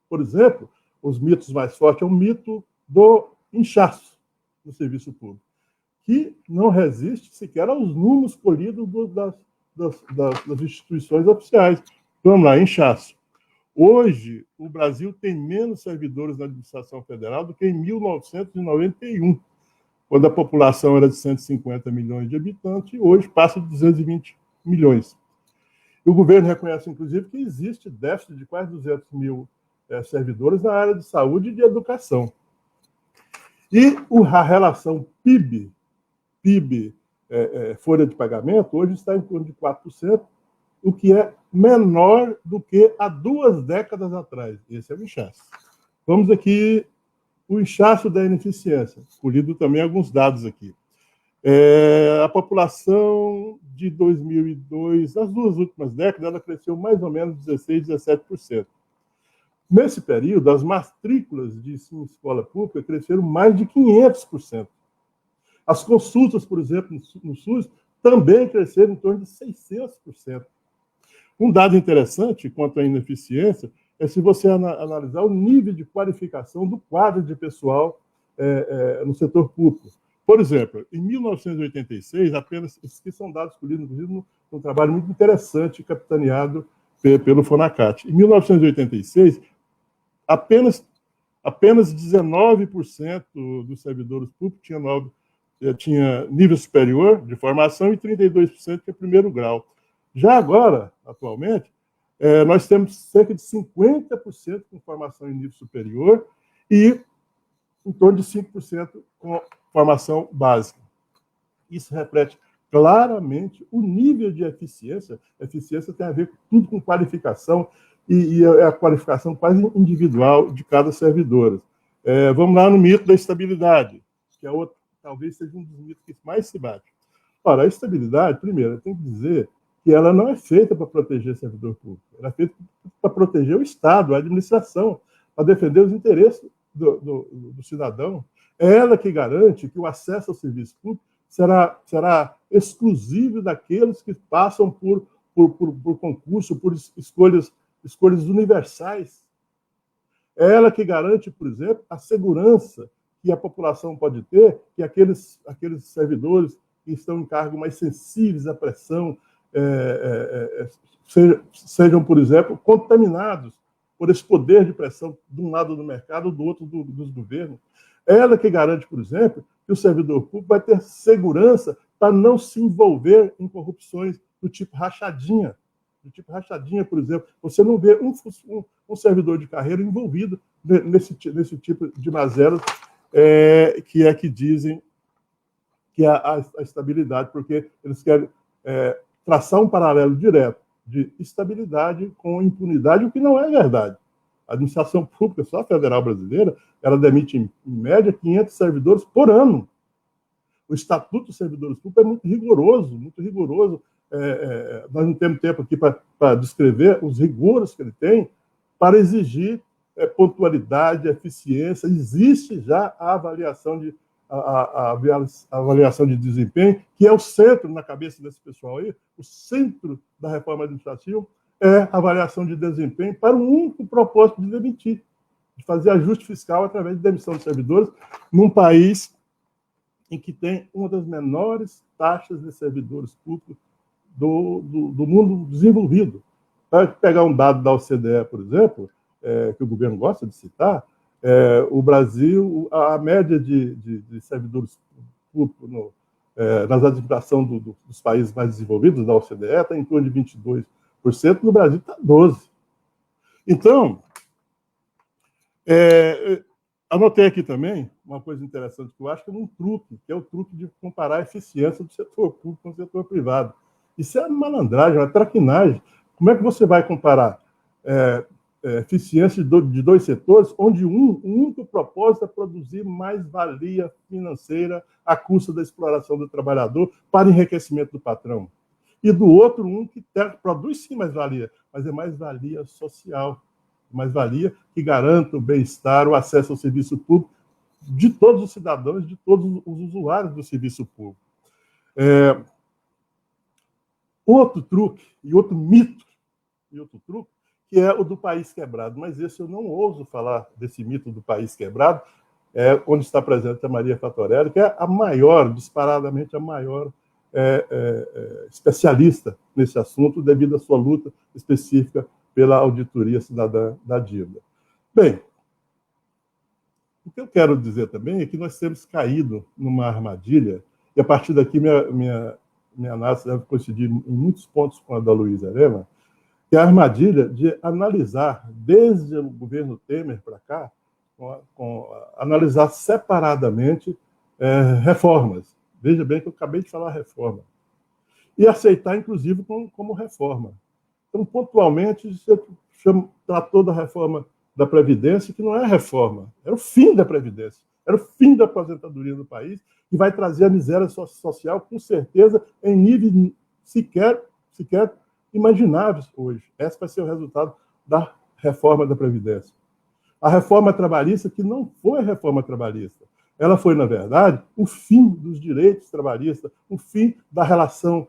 Por exemplo, os mitos mais fortes é o mito do inchaço no serviço público, que não resiste sequer aos números colhidos das instituições oficiais. Vamos lá, inchaço. Hoje, o Brasil tem menos servidores na administração federal do que em 1991, quando a população era de 150 milhões de habitantes, e hoje passa de 220 milhões. O governo reconhece, inclusive, que existe déficit de quase 200 mil servidores na área de saúde e de educação. E a relação PIB, folha de pagamento, hoje está em torno de 4%, o que é menor do que há 2 décadas atrás. Esse é o inchaço. Vamos aqui, o inchaço da ineficiência, colhido também alguns dados aqui. A população de 2002, nas 2 últimas décadas, ela cresceu mais ou menos 16%, 17%. Nesse período, as matrículas de ensino em escola pública cresceram mais de 500%. As consultas, por exemplo, no SUS, também cresceram em torno de 600%. Um dado interessante quanto à ineficiência é se você analisar o nível de qualificação do quadro de pessoal no setor público. Por exemplo, em 1986, apenas, esses que são dados colhidos, inclusive, num trabalho muito interessante, capitaneado pelo FONACAT. Em 1986, apenas 19% dos servidores públicos tinha nível superior de formação e 32% tinha primeiro grau. Já agora, atualmente, nós temos cerca de 50% com formação em nível superior e em torno de 5% com formação básica. Isso reflete claramente o nível de eficiência. A eficiência tem a ver tudo com qualificação e a qualificação quase individual de cada servidor. Vamos lá no mito da estabilidade, que é outro, talvez seja um dos mitos que mais se bate. Ora, a estabilidade, primeiro, eu tenho que dizer que ela não é feita para proteger o servidor público, ela é feita para proteger o Estado, a administração, para defender os interesses do cidadão. É ela que garante que o acesso ao serviço público será exclusivo daqueles que passam por concurso, por escolhas universais. É ela que garante, por exemplo, a segurança que a população pode ter, que aqueles servidores que estão em cargos mais sensíveis à pressão sejam, por exemplo, contaminados por esse poder de pressão de um lado do mercado, do outro dos governos. Ela que garante, por exemplo, que o servidor público vai ter segurança para não se envolver em corrupções do tipo rachadinha. do tipo rachadinha, por exemplo. Você não vê um servidor de carreira envolvido nesse tipo de mazelas que dizem que é a estabilidade, porque eles querem traçar um paralelo direto de estabilidade com impunidade, o que não é verdade. A administração pública, só a federal brasileira, ela demite, em média, 500 servidores por ano. O Estatuto dos Servidores Públicos é muito rigoroso, muito rigoroso. Nós não temos tempo aqui para descrever os rigores que ele tem para exigir pontualidade, eficiência. Existe já a avaliação de desempenho, que é o centro, na cabeça desse pessoal aí, o centro da reforma administrativa é a avaliação de desempenho para o único propósito de demitir, de fazer ajuste fiscal através de demissão de servidores, num país em que tem uma das menores taxas de servidores públicos do mundo desenvolvido. Para pegar um dado da OCDE, por exemplo, que o governo gosta de citar, o Brasil, a média de servidores públicos nas administrações dos países mais desenvolvidos, da OCDE, está em torno de 22%, no Brasil está 12%. Então, anotei aqui também uma coisa interessante que eu acho que é um truque, que é o truque de comparar a eficiência do setor público com o setor privado. Isso é uma malandragem, uma traquinagem. Como é que você vai comparar eficiência de dois setores, onde o único propósito é produzir mais valia financeira à custa da exploração do trabalhador para enriquecimento do patrão? E do outro, que produz sim mais valia, mas é mais valia social, mais valia que garanta o bem-estar, o acesso ao serviço público de todos os cidadãos, de todos os usuários do serviço público. Outro truque e outro mito, que é o do país quebrado. Mas esse eu não ouso falar desse mito do país quebrado, onde está presente a Maria Fatorelli, que é a maior, disparadamente a maior especialista nesse assunto, devido à sua luta específica pela auditoria cidadã da dívida. Bem, o que eu quero dizer também é que nós temos caído numa armadilha, e a partir daqui minha análise deve coincidir em muitos pontos com a da Luísa Arema, que é a armadilha de analisar, desde o governo Temer para cá, analisar separadamente reformas. Veja bem que eu acabei de falar reforma. E aceitar, inclusive, como reforma. Então, pontualmente, você tratou da reforma da Previdência, que não é reforma, era o fim da Previdência, era o fim da aposentadoria no país, e vai trazer a miséria social, com certeza, em níveis sequer imagináveis hoje. Esse vai ser o resultado da reforma da Previdência. A reforma trabalhista, que não foi reforma trabalhista, ela foi, na verdade, o fim dos direitos trabalhistas, o fim da relação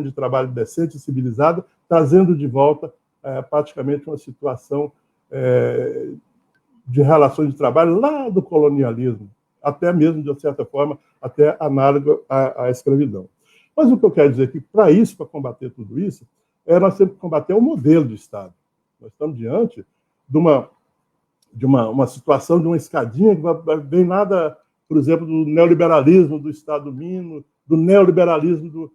de trabalho decente e civilizada, trazendo de volta praticamente uma situação de relações de trabalho lá do colonialismo, até mesmo, de certa forma, até análogo à escravidão. Mas o que eu quero dizer é que, para combater tudo isso, nós temos que combater o modelo do Estado. Nós estamos diante de uma situação, de uma escadinha que vem nada, por exemplo, do neoliberalismo do Estado mínimo, do neoliberalismo do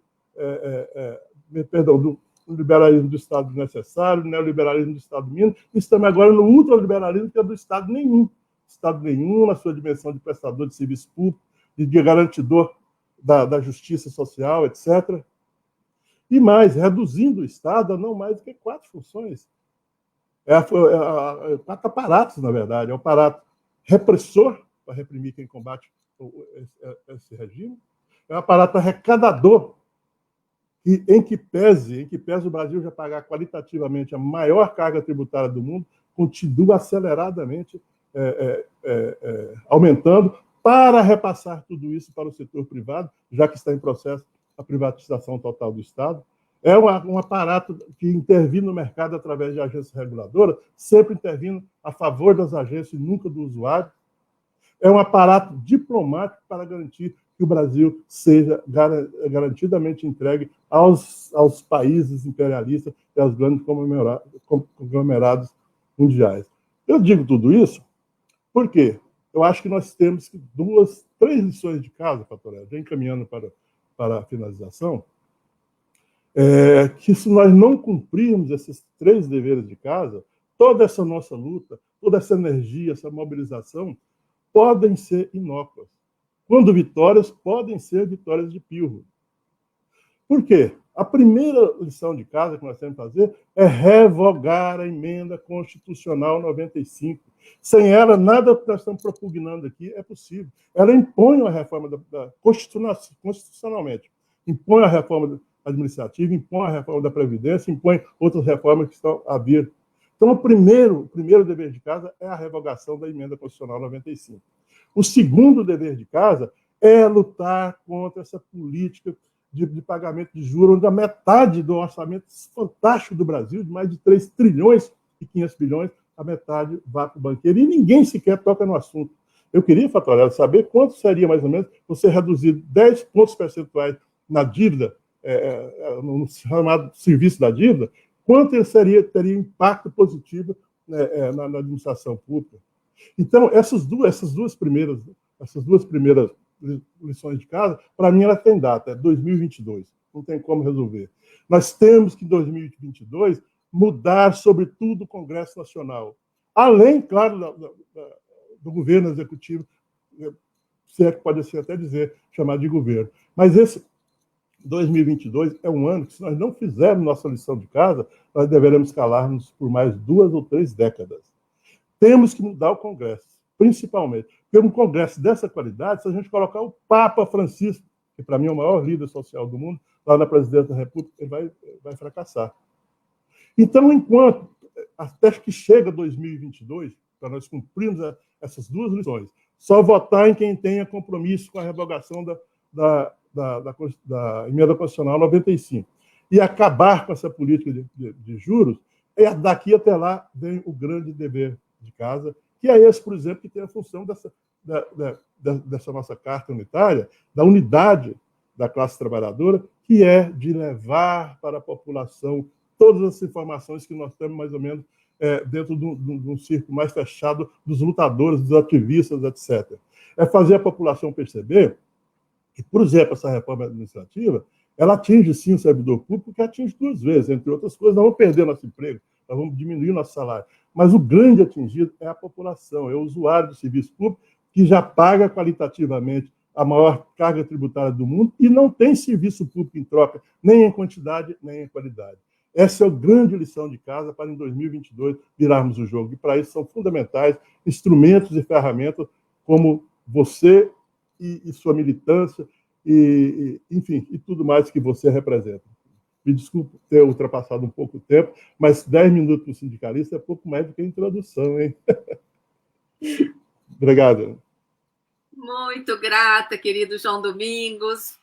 liberalismo do Estado necessário, do neoliberalismo do Estado mínimo. Estamos agora no ultraliberalismo, que é do Estado nenhum. Estado nenhum, na sua dimensão de prestador de serviço público, de garantidor da justiça social, etc. E mais, reduzindo o Estado a não mais do que 4 funções. 4 aparatos, na verdade. É o aparato repressor, para reprimir quem combate esse regime. É o aparato arrecadador, em que pese o Brasil já pagar qualitativamente a maior carga tributária do mundo, continua aceleradamente aumentando, para repassar tudo isso para o setor privado, já que está em processo a privatização total do Estado. É um aparato que intervém no mercado através de agências reguladoras, sempre intervindo a favor das agências e nunca do usuário. É um aparato diplomático para garantir que o Brasil seja garantidamente entregue aos países imperialistas e aos grandes conglomerados mundiais. Eu digo tudo isso porque eu acho que nós temos 3 lições de casa, Fatorelli, já encaminhando para a finalização. que se nós não cumprirmos esses 3 deveres de casa, toda essa nossa luta, toda essa energia, essa mobilização, podem ser inócuas. Quando vitórias, podem ser vitórias de pirro. Por quê? A primeira lição de casa que nós temos que fazer é revogar a emenda constitucional 95. Sem ela, nada que nós estamos propugnando aqui é possível. Ela impõe a reforma constitucionalmente, impõe a reforma administrativa, impõe a reforma da Previdência, impõe outras reformas que estão a vir. Então, o primeiro dever de casa é a revogação da emenda constitucional 95. O segundo dever de casa é lutar contra essa política de pagamento de juros, onde a metade do orçamento fantástico do Brasil, de mais de 3 trilhões e 500 bilhões, a metade vai para o banqueiro e ninguém sequer toca no assunto. Eu queria, Fatorello, saber quanto seria, mais ou menos, você reduzir 10 pontos percentuais na dívida, no chamado serviço da dívida, quanto ele teria impacto positivo na administração pública. Então, essas duas primeiras lições de casa, para mim, ela tem data, é 2022. Não tem como resolver. Nós temos que, em 2022, mudar, sobretudo, o Congresso Nacional. Além, claro, do governo executivo, se é que pode ser até dizer, chamado de governo. Mas esse 2022 é um ano que, se nós não fizermos nossa lição de casa, nós deveremos calar-nos por mais 2 ou 3 décadas. Temos que mudar o Congresso, principalmente. Porque um Congresso dessa qualidade, se a gente colocar o Papa Francisco, que para mim é o maior líder social do mundo, lá na presidência da República, ele vai fracassar. Então, enquanto, até que chega 2022, para nós cumprirmos essas 2 lições, só votar em quem tenha compromisso com a revogação da emenda constitucional 95 e acabar com essa política de juros, daqui até lá vem o grande dever de casa, que é esse, por exemplo, que tem a função dessa nossa Carta Unitária, da unidade da classe trabalhadora, que é de levar para a população todas as informações que nós temos, mais ou menos, dentro de um círculo mais fechado dos lutadores, dos ativistas, etc. É fazer a população perceber que, por exemplo, essa reforma administrativa, ela atinge, sim, o servidor público, porque atinge 2 vezes, entre outras coisas, nós vamos perder nosso emprego, nós vamos diminuir nosso salário. Mas o grande atingido é a população, é o usuário do serviço público, que já paga qualitativamente a maior carga tributária do mundo e não tem serviço público em troca, nem em quantidade, nem em qualidade. Essa é a grande lição de casa para, em 2022, virarmos o jogo. E, para isso, são fundamentais instrumentos e ferramentas como você e sua militância, enfim, e tudo mais que você representa. Me desculpe ter ultrapassado um pouco o tempo, mas 10 minutos para o sindicalista é pouco mais do que introdução, hein? Obrigado. Muito grata, querido João Domingos.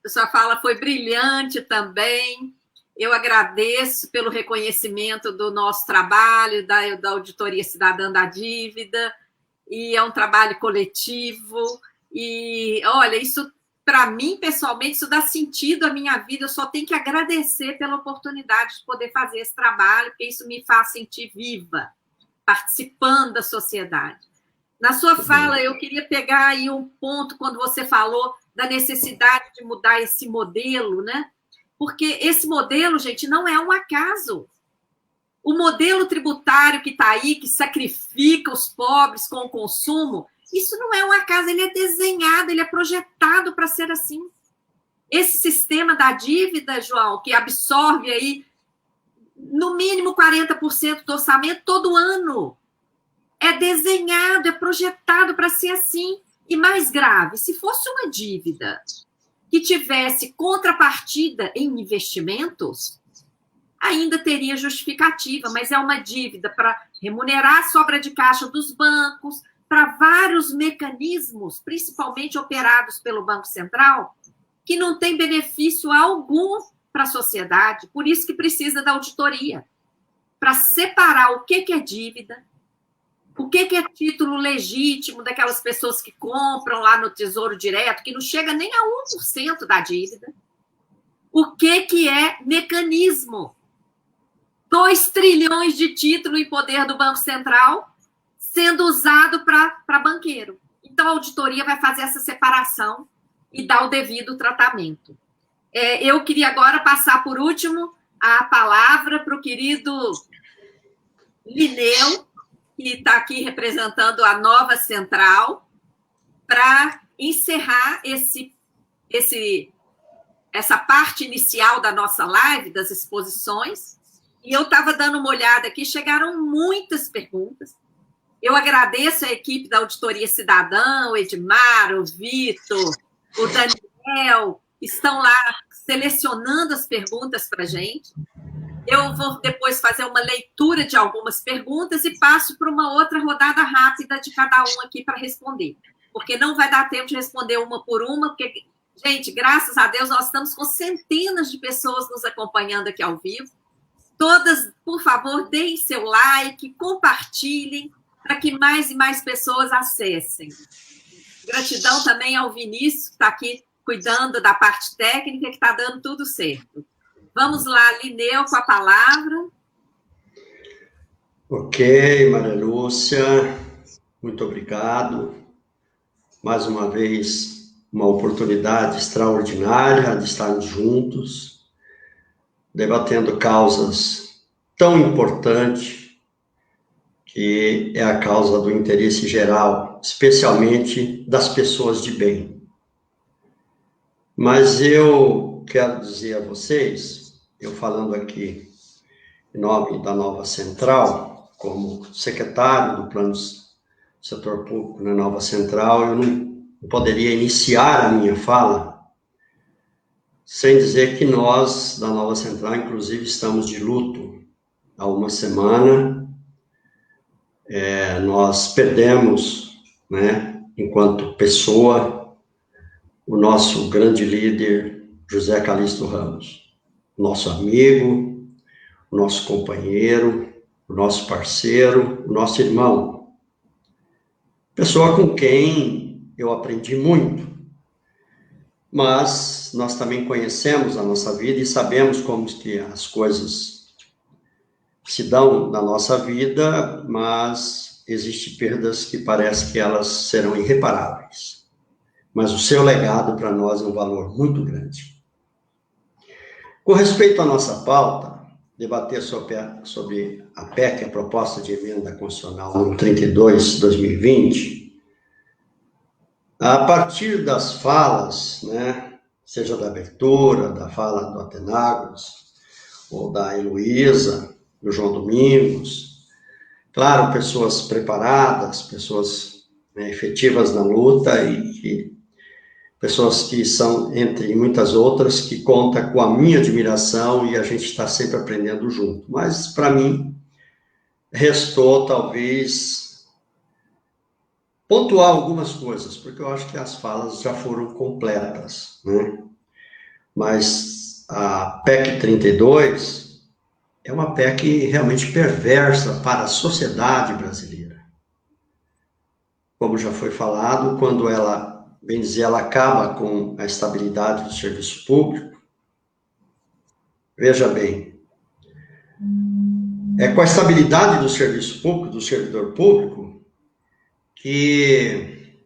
Sua fala foi brilhante também. Eu agradeço pelo reconhecimento do nosso trabalho, da Auditoria Cidadã da Dívida, e é um trabalho coletivo. E, olha, isso, para mim, pessoalmente, isso dá sentido à minha vida. Eu só tenho que agradecer pela oportunidade de poder fazer esse trabalho, porque isso me faz sentir viva, participando da sociedade. Na sua fala, eu queria pegar aí um ponto, quando você falou da necessidade de mudar esse modelo, né? Porque esse modelo, gente, não é um acaso. O modelo tributário que está aí, que sacrifica os pobres com o consumo, isso não é um acaso, ele é desenhado, ele é projetado para ser assim. Esse sistema da dívida, João, que absorve aí no mínimo 40% do orçamento todo ano, é desenhado, é projetado para ser assim. E mais grave, se fosse uma dívida que tivesse contrapartida em investimentos, ainda teria justificativa, mas é uma dívida para remunerar a sobra de caixa dos bancos, para vários mecanismos, principalmente operados pelo Banco Central, que não tem benefício algum para a sociedade. Por isso que precisa da auditoria, para separar o que é dívida, o que é título legítimo daquelas pessoas que compram lá no Tesouro Direto, que não chega nem a 1% da dívida, o que é mecanismo. 2 trilhões de título em poder do Banco Central sendo usado para banqueiro. Então, a auditoria vai fazer essa separação e dar o devido tratamento. Eu queria agora passar, por último, a palavra para o querido Linneu, que está aqui representando a Nova Central, para encerrar essa parte inicial da nossa live, das exposições. E eu estava dando uma olhada aqui, chegaram muitas perguntas. Eu agradeço a equipe da Auditoria Cidadã, o Edmar, o Vitor, o Daniel, estão lá selecionando as perguntas para a gente. Eu vou depois fazer uma leitura de algumas perguntas e passo para uma outra rodada rápida de cada um aqui para responder, porque não vai dar tempo de responder uma por uma, porque, gente, graças a Deus, nós estamos com centenas de pessoas nos acompanhando aqui ao vivo. Todas, por favor, deem seu like, compartilhem, para que mais e mais pessoas acessem. Gratidão também ao Vinícius, que está aqui cuidando da parte técnica, que está dando tudo certo. Vamos lá, Linneu, com a palavra. Ok, Maria Lúcia, muito obrigado. Mais uma vez, uma oportunidade extraordinária de estarmos juntos, debatendo causas tão importantes, que é a causa do interesse geral, especialmente das pessoas de bem. Mas eu quero dizer a vocês, eu falando aqui em nome da Nova Central, como secretário do Plano Setor Público na Nova Central, eu não poderia iniciar a minha fala sem dizer que nós, da Nova Central, inclusive, estamos de luto. Há uma semana, nós perdemos, né, enquanto pessoa, o nosso grande líder, José Calixto Ramos, nosso amigo, o nosso companheiro, o nosso parceiro, o nosso irmão. Pessoa com quem eu aprendi muito, mas nós também conhecemos a nossa vida e sabemos como que as coisas se dão na nossa vida, mas existem perdas que parece que elas serão irreparáveis. Mas o seu legado para nós é um valor muito grande. Com respeito à nossa pauta, debater sobre a PEC, a Proposta de Emenda Constitucional número 32, 2020, a partir das falas, né, seja da abertura, da fala do Atenágoras, ou da Heloísa, do João Domingos, claro, pessoas preparadas, pessoas, né, efetivas na luta e pessoas que são, entre muitas outras, que contam com a minha admiração e a gente está sempre aprendendo junto. Mas, para mim, restou, talvez, pontuar algumas coisas, porque eu acho que as falas já foram completas, né? Mas a PEC 32 é uma PEC realmente perversa para a sociedade brasileira. Como já foi falado, quando ela, bem dizer, ela acaba com a estabilidade do serviço público, veja bem, é com a estabilidade do serviço público, do servidor público, que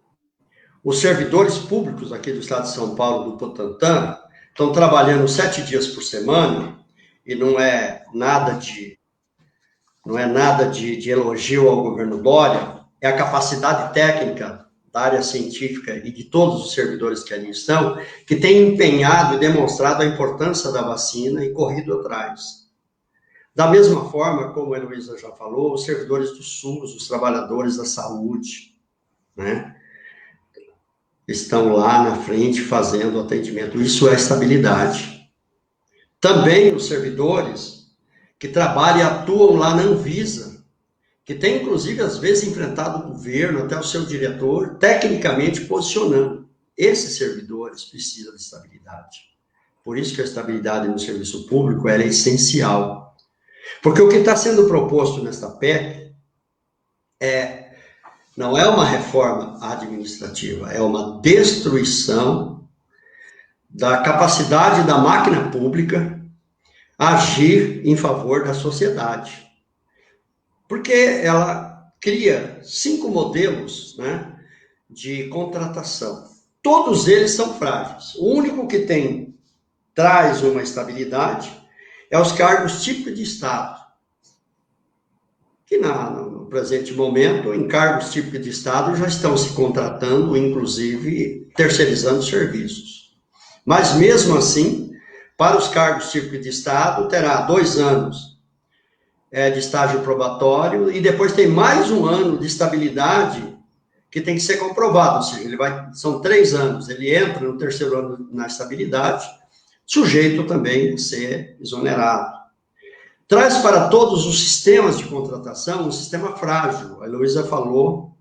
os servidores públicos aqui do estado de São Paulo, do Butantã, estão trabalhando 7 dias por semana, e não é nada de elogio ao governo Dória, é a capacidade técnica da área científica e de todos os servidores que ali estão, que tem empenhado e demonstrado a importância da vacina e corrido atrás. Da mesma forma, como a Heloísa já falou, os servidores do SUS, os trabalhadores da saúde, né, estão lá na frente fazendo atendimento. Isso é estabilidade. Também os servidores que trabalham e atuam lá na Anvisa, que tem, inclusive, às vezes, enfrentado o governo, até o seu diretor, tecnicamente posicionando. Esses servidores precisam de estabilidade. Por isso que a estabilidade no serviço público é essencial. Porque o que está sendo proposto nesta PEC não é uma reforma administrativa, é uma destruição da capacidade da máquina pública agir em favor da sociedade. Porque ela cria 5 modelos, né, de contratação. Todos eles são frágeis. O único que tem traz uma estabilidade é os cargos típicos de Estado. Que no presente momento, em cargos típicos de Estado, já estão se contratando, inclusive terceirizando serviços. Mas, mesmo assim, para os cargos típicos de Estado, terá 2 anos de estágio probatório e depois tem mais 1 ano de estabilidade que tem que ser comprovado, ou seja, são 3 anos, ele entra no 3º ano na estabilidade, sujeito também a ser exonerado. Traz para todos os sistemas de contratação um sistema frágil. A Heloísa falou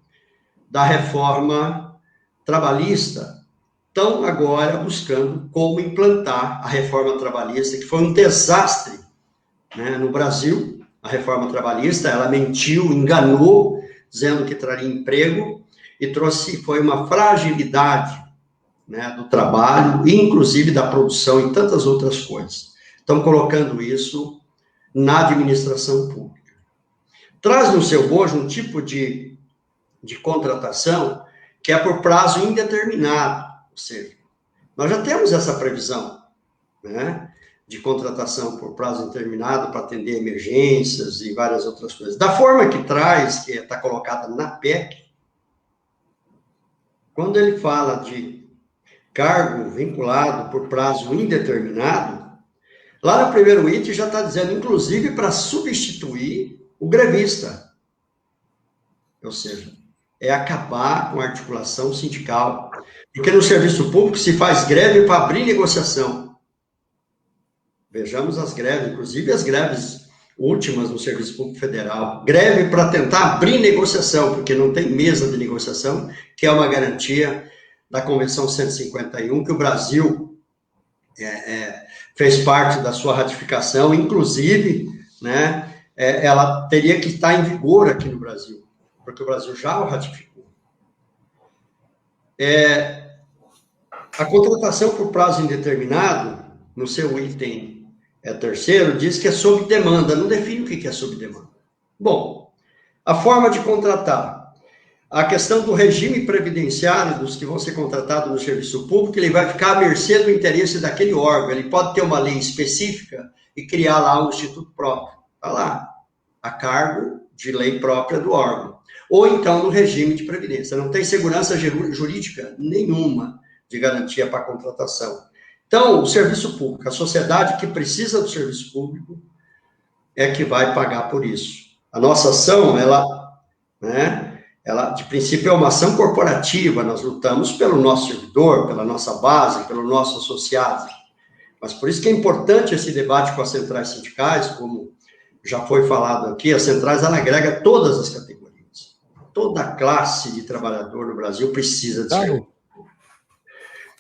da reforma trabalhista. Estão agora buscando como implantar a reforma trabalhista, que foi um desastre, né, no Brasil. A reforma trabalhista, ela mentiu, enganou, dizendo que traria emprego, e foi uma fragilidade, né, do trabalho, inclusive da produção e tantas outras coisas. Estão colocando isso na administração pública. Traz no seu bojo um tipo de contratação que é por prazo indeterminado, ou seja, nós já temos essa previsão, né, de contratação por prazo indeterminado para atender emergências e várias outras coisas. Da forma que traz, que está colocada na PEC, quando ele fala de cargo vinculado por prazo indeterminado, lá no primeiro item já está dizendo, inclusive, para substituir o grevista. Ou seja, é acabar com a articulação sindical. Porque no serviço público se faz greve para abrir negociação. Vejamos as greves, inclusive as greves últimas no Serviço Público Federal. Greve para tentar abrir negociação, porque não tem mesa de negociação, que é uma garantia da Convenção 151, que o Brasil fez parte da sua ratificação, inclusive, né, ela teria que estar em vigor aqui no Brasil, porque o Brasil já o ratificou. A contratação por prazo indeterminado, no seu item 3º, diz que é sob demanda, não define o que é sob demanda. Bom, a forma de contratar, a questão do regime previdenciário dos que vão ser contratados no serviço público, ele vai ficar à mercê do interesse daquele órgão. Ele pode ter uma lei específica e criar lá um instituto próprio. Está lá, a cargo de lei própria do órgão. Ou então no regime de previdência. Não tem segurança jurídica nenhuma de garantia para a contratação. Então, o serviço público, a sociedade que precisa do serviço público é que vai pagar por isso. A nossa ação, ela, de princípio, é uma ação corporativa. Nós lutamos pelo nosso servidor, pela nossa base, pelo nosso associado. Mas por isso que é importante esse debate com as centrais sindicais, como já foi falado aqui, as centrais, ela agrega todas as categorias. Toda a classe de trabalhador no Brasil precisa de serviço.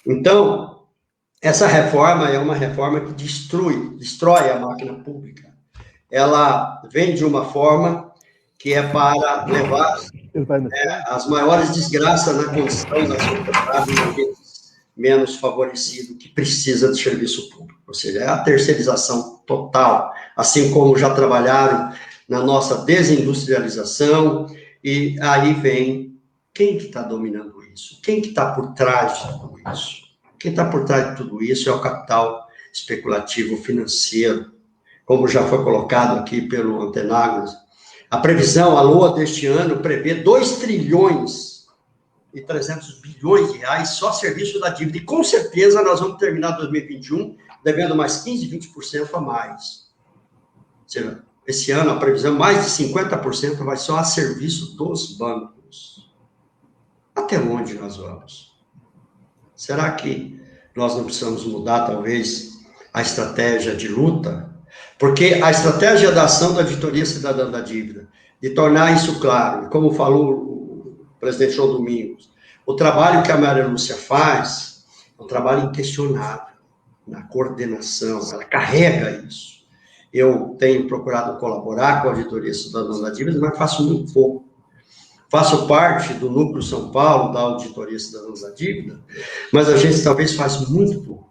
Então, essa reforma é uma reforma que destrói a máquina pública. Ela vem de uma forma que é para levar as maiores desgraças na condição da sociedade menos favorecido, que precisa de serviço público. Ou seja, é a terceirização total, assim como já trabalharam na nossa desindustrialização, e aí vem quem que está dominando isso? Quem que está por trás de tudo isso? Quem está por trás de tudo isso é o capital especulativo financeiro, como já foi colocado aqui pelo Antenágoras. A previsão, a LOA deste ano, prevê 2 trilhões e 300 bilhões de reais só serviço da dívida. E com certeza nós vamos terminar 2021 devendo mais 15%, 20% a mais. Ou seja, esse ano a previsão, mais de 50% vai só a serviço dos bancos. Até onde nós vamos? Será que nós não precisamos mudar, talvez, a estratégia de luta? Porque a estratégia da ação da Auditoria Cidadã da Dívida, de tornar isso claro, como falou o presidente João Domingos, o trabalho que a Maria Lúcia faz é um trabalho inquestionável na coordenação, ela carrega isso. Eu tenho procurado colaborar com a Auditoria Cidadã da Dívida, mas faço muito pouco. Faço parte do Núcleo São Paulo, da Auditoria Cidadã da Dívida, mas a gente talvez faz muito pouco.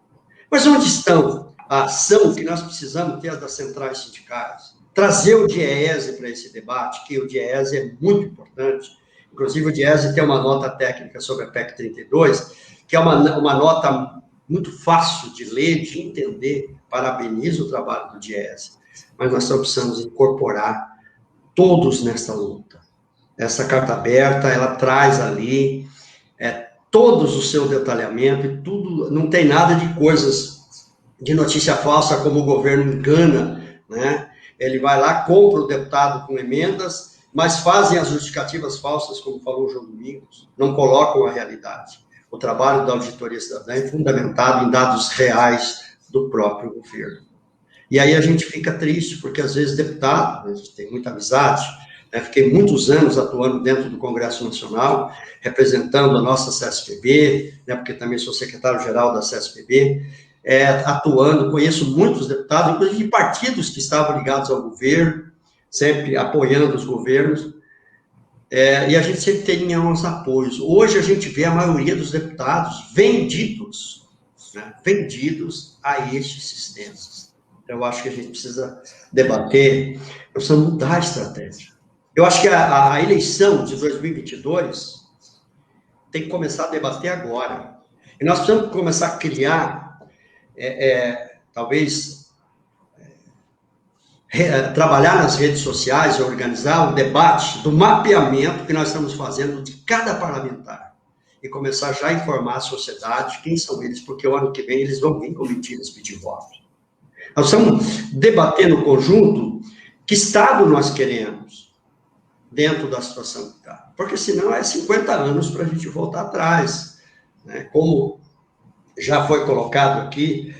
Mas onde estão a ação que nós precisamos ter das centrais sindicais? Trazer o DIEESE para esse debate, que o DIEESE é muito importante. Inclusive, o DIEESE tem uma nota técnica sobre a PEC 32, que é uma nota muito fácil de ler, de entender. Parabenizo o trabalho do Diese, mas nós precisamos incorporar todos nessa luta. Essa carta aberta, ela traz ali todos o seu detalhamento e tudo, não tem nada de coisas de notícia falsa, como o governo engana, né? Ele vai lá, compra o deputado com emendas, mas fazem as justificativas falsas, como falou o João Domingos, não colocam a realidade. O trabalho da Auditoria Cidadã é fundamentado em dados reais do próprio governo. E aí a gente fica triste, porque às vezes deputado, a gente tem muita amizade, né? Fiquei muitos anos atuando dentro do Congresso Nacional, representando a nossa CSPB, né? Porque também sou secretário-geral da CSPB, atuando, conheço muitos deputados, inclusive de partidos que estavam ligados ao governo, sempre apoiando os governos, e a gente sempre tem uns apoios. Hoje a gente vê a maioria dos deputados vendidos, né? Vendidos a estes sistemas. Eu acho que a gente precisa debater, precisa mudar a estratégia. Eu acho que a eleição de 2022 tem que começar a debater agora. E nós precisamos começar a criar, talvez, trabalhar nas redes sociais, organizar o debate do mapeamento que nós estamos fazendo de cada parlamentar. E começar já a informar a sociedade quem são eles, porque o ano que vem eles vão vir com mentiras pedir voto. Nós estamos debatendo no conjunto que Estado nós queremos dentro da situação que está. Porque senão é 50 anos para a gente voltar atrás. Né? Como já foi colocado aqui,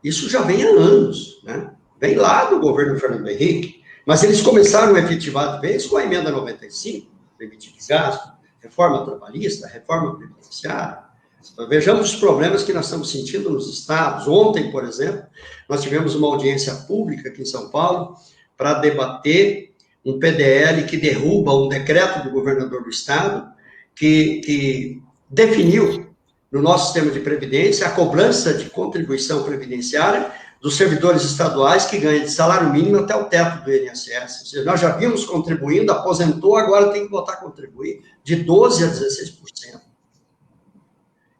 isso já vem há anos. Né? Vem lá do governo Fernando Henrique, mas eles começaram a efetivar de vez com a emenda 95, limite de gasto, reforma trabalhista, reforma previdenciária. Então, vejamos os problemas que nós estamos sentindo nos estados. Ontem, por exemplo, nós tivemos uma audiência pública aqui em São Paulo para debater um PDL que derruba um decreto do governador do estado que definiu no nosso sistema de previdência a cobrança de contribuição previdenciária dos servidores estaduais que ganham de salário mínimo até o teto do INSS. Ou seja, nós já vimos contribuindo, aposentou, agora tem que voltar a contribuir de 12% a 16%.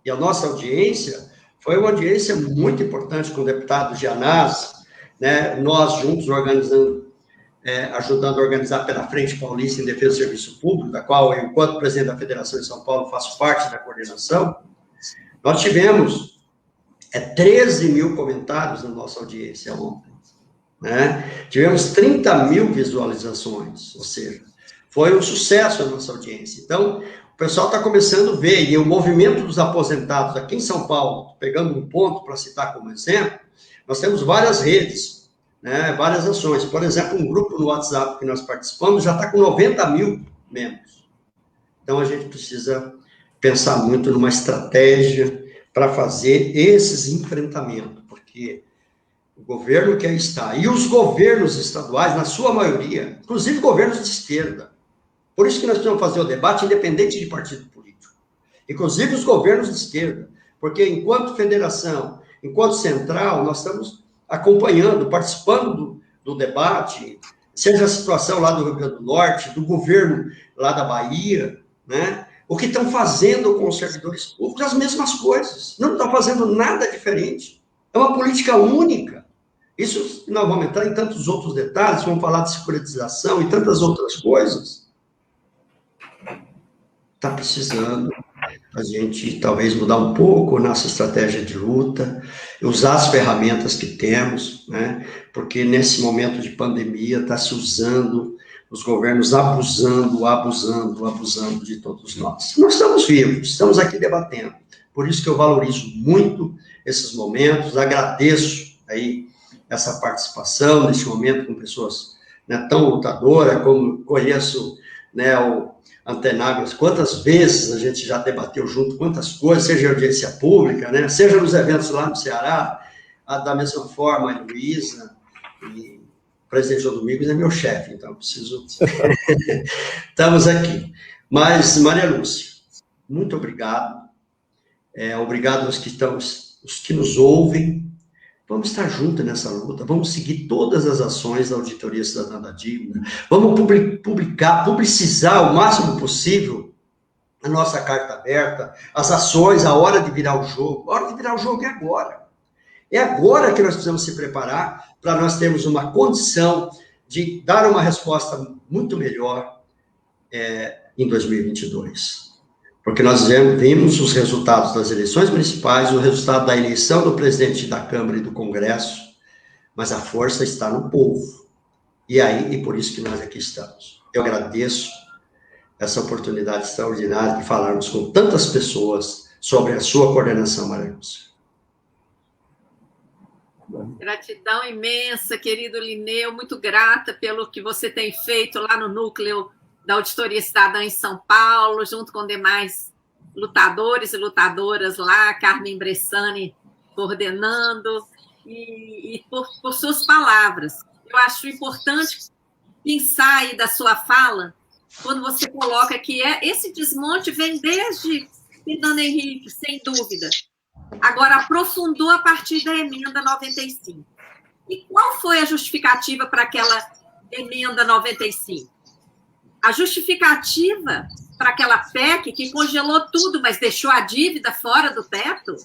E a nossa audiência foi uma audiência muito importante com o deputado Gianazzi, né? Nós juntos organizando, ajudando a organizar pela Frente Paulista em Defesa do Serviço Público, da qual eu, enquanto presidente da Federação de São Paulo, faço parte da coordenação. Nós tivemos 13 mil comentários na nossa audiência ontem, né? Tivemos 30 mil visualizações, ou seja, foi um sucesso a nossa audiência. Então, o pessoal está começando a ver, e o movimento dos aposentados aqui em São Paulo, pegando um ponto para citar como exemplo, nós temos várias redes, né, várias ações. Por exemplo, um grupo no WhatsApp que nós participamos já está com 90 mil membros. Então, a gente precisa pensar muito numa estratégia para fazer esses enfrentamentos, porque o governo que aí está, e os governos estaduais, na sua maioria, inclusive governos de esquerda, por isso que nós precisamos fazer o debate independente de partido político. Inclusive os governos de esquerda. Porque enquanto federação, enquanto central, nós estamos acompanhando, participando do debate, seja a situação lá do Rio Grande do Norte, do governo lá da Bahia, né? O que estão fazendo com os servidores públicos, as mesmas coisas. Não estão fazendo nada diferente. É uma política única. Isso nós vamos entrar em tantos outros detalhes, vamos falar de securitização e tantas outras coisas. Está precisando a gente talvez mudar um pouco a nossa estratégia de luta, usar as ferramentas que temos, né? Porque nesse momento de pandemia está se usando, os governos abusando de todos nós. Nós estamos vivos, estamos aqui debatendo, por isso que eu valorizo muito esses momentos, agradeço aí essa participação nesse momento com pessoas, né, tão lutadoras, como conheço, né, o Antenagras, quantas vezes a gente já debateu junto, quantas coisas, seja em audiência pública, né, seja nos eventos lá no Ceará, da mesma forma, a Luísa, e o presidente João Domingos é meu chefe, então preciso... Estamos aqui. Mas, Maria Lúcia, muito obrigado, obrigado aos que nos ouvem. Vamos estar juntos nessa luta, vamos seguir todas as ações da Auditoria Cidadã da Dívida, vamos publicizar o máximo possível a nossa carta aberta, as ações, a hora de virar o jogo. A hora de virar o jogo é agora. É agora que nós precisamos se preparar para nós termos uma condição de dar uma resposta muito melhor em 2022. Porque nós vimos os resultados das eleições municipais, o resultado da eleição do presidente da Câmara e do Congresso, mas a força está no povo. E por isso que nós aqui estamos. Eu agradeço essa oportunidade extraordinária de falarmos com tantas pessoas sobre a sua coordenação, Maria Lúcia. Gratidão imensa, querido Linneu, muito grata pelo que você tem feito lá no núcleo da Auditoria Cidadã em São Paulo, junto com demais lutadores e lutadoras lá, Carmen Bressani coordenando, e por suas palavras. Eu acho importante pensar aí da sua fala, quando você coloca que esse desmonte vem desde Fernando Henrique, sem dúvida. Agora, aprofundou a partir da emenda 95. E qual foi a justificativa para aquela emenda 95? A justificativa para aquela PEC que congelou tudo, mas deixou a dívida fora do teto?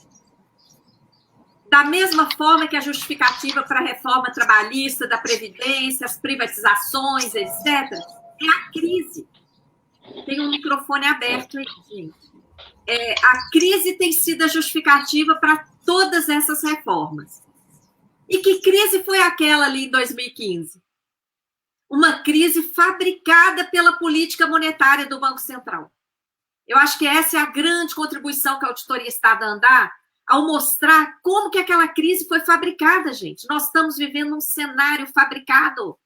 Da mesma forma que a justificativa para a reforma trabalhista, da Previdência, as privatizações, etc., é a crise. Tem um microfone aberto aí, gente. A crise tem sido a justificativa para todas essas reformas. E que crise foi aquela ali em 2015? Uma crise fabricada pela política monetária do Banco Central. Eu acho que essa é a grande contribuição que a Auditoria Cidadã dá ao mostrar como que aquela crise foi fabricada, gente. Nós estamos vivendo um cenário fabricado.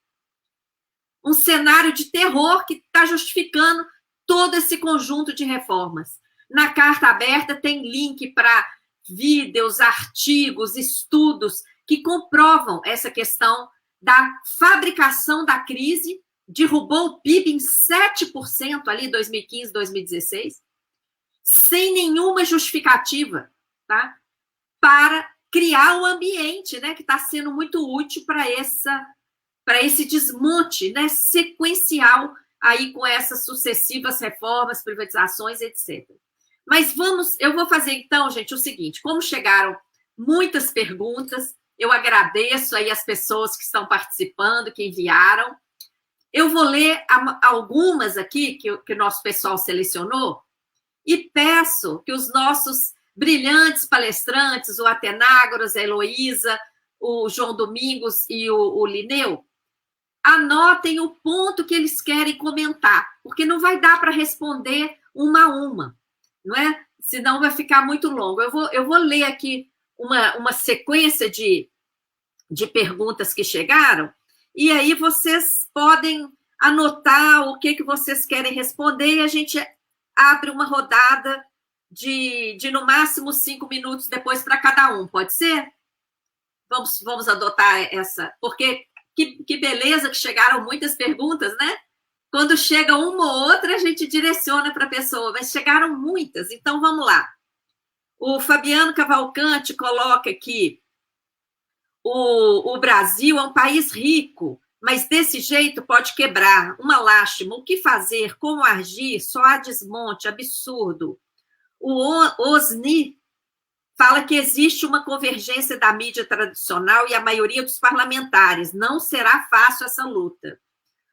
Um cenário de terror que está justificando todo esse conjunto de reformas. Na carta aberta tem link para vídeos, artigos, estudos que comprovam essa questão da fabricação da crise, derrubou o PIB em 7% ali em 2015, 2016, sem nenhuma justificativa, tá? Para criar um ambiente, né, que está sendo muito útil para esse desmonte, né, sequencial aí com essas sucessivas reformas, privatizações, etc. Mas eu vou fazer então, gente, o seguinte, como chegaram muitas perguntas, eu agradeço aí as pessoas que estão participando, que enviaram. Eu vou ler algumas aqui que o nosso pessoal selecionou e peço que os nossos brilhantes palestrantes, o Atenágoras, a Heloísa, o João Domingos e o Linneu, anotem o ponto que eles querem comentar, porque não vai dar para responder uma a uma, não é? Senão vai ficar muito longo. Eu vou ler aqui uma sequência de perguntas que chegaram, e aí vocês podem anotar o que vocês querem responder, e a gente abre uma rodada de no máximo 5 minutos depois para cada um, pode ser? Vamos adotar essa, porque que beleza que chegaram muitas perguntas, né? Quando chega uma ou outra, a gente direciona para a pessoa, mas chegaram muitas, então vamos lá. O Fabiano Cavalcante coloca aqui, o Brasil é um país rico, mas desse jeito pode quebrar. Uma lástima. O que fazer? Como agir? Só há desmonte, absurdo. O Osni fala que existe uma convergência da mídia tradicional e a maioria dos parlamentares. Não será fácil essa luta.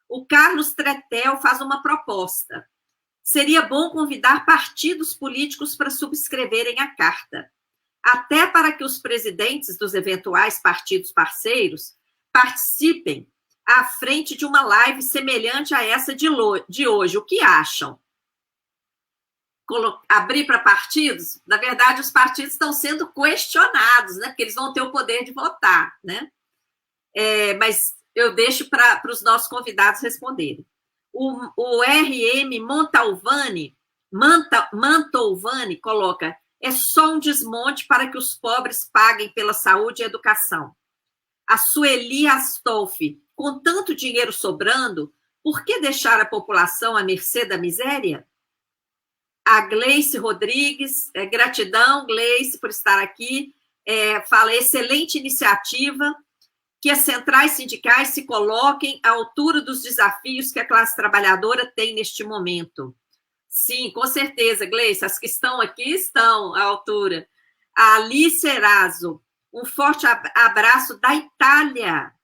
O Carlos Tretel faz uma proposta. Seria bom convidar partidos políticos para subscreverem a carta, até para que os presidentes dos eventuais partidos parceiros participem à frente de uma live semelhante a essa de hoje. O que acham? Abrir para partidos? Na verdade, os partidos estão sendo questionados, né? Porque eles vão ter o poder de votar, né? Mas eu deixo para os nossos convidados responderem. O RM Mantovani coloca: é só um desmonte para que os pobres paguem pela saúde e educação. A Sueli Astolfi: com tanto dinheiro sobrando, por que deixar a população à mercê da miséria? A Gleice Rodrigues, gratidão, Gleice, por estar aqui, fala: excelente iniciativa, que as centrais sindicais se coloquem à altura dos desafios que a classe trabalhadora tem neste momento. Sim, com certeza, Gleice. As que estão aqui estão à altura. A Alice Erazo, um forte abraço da Itália.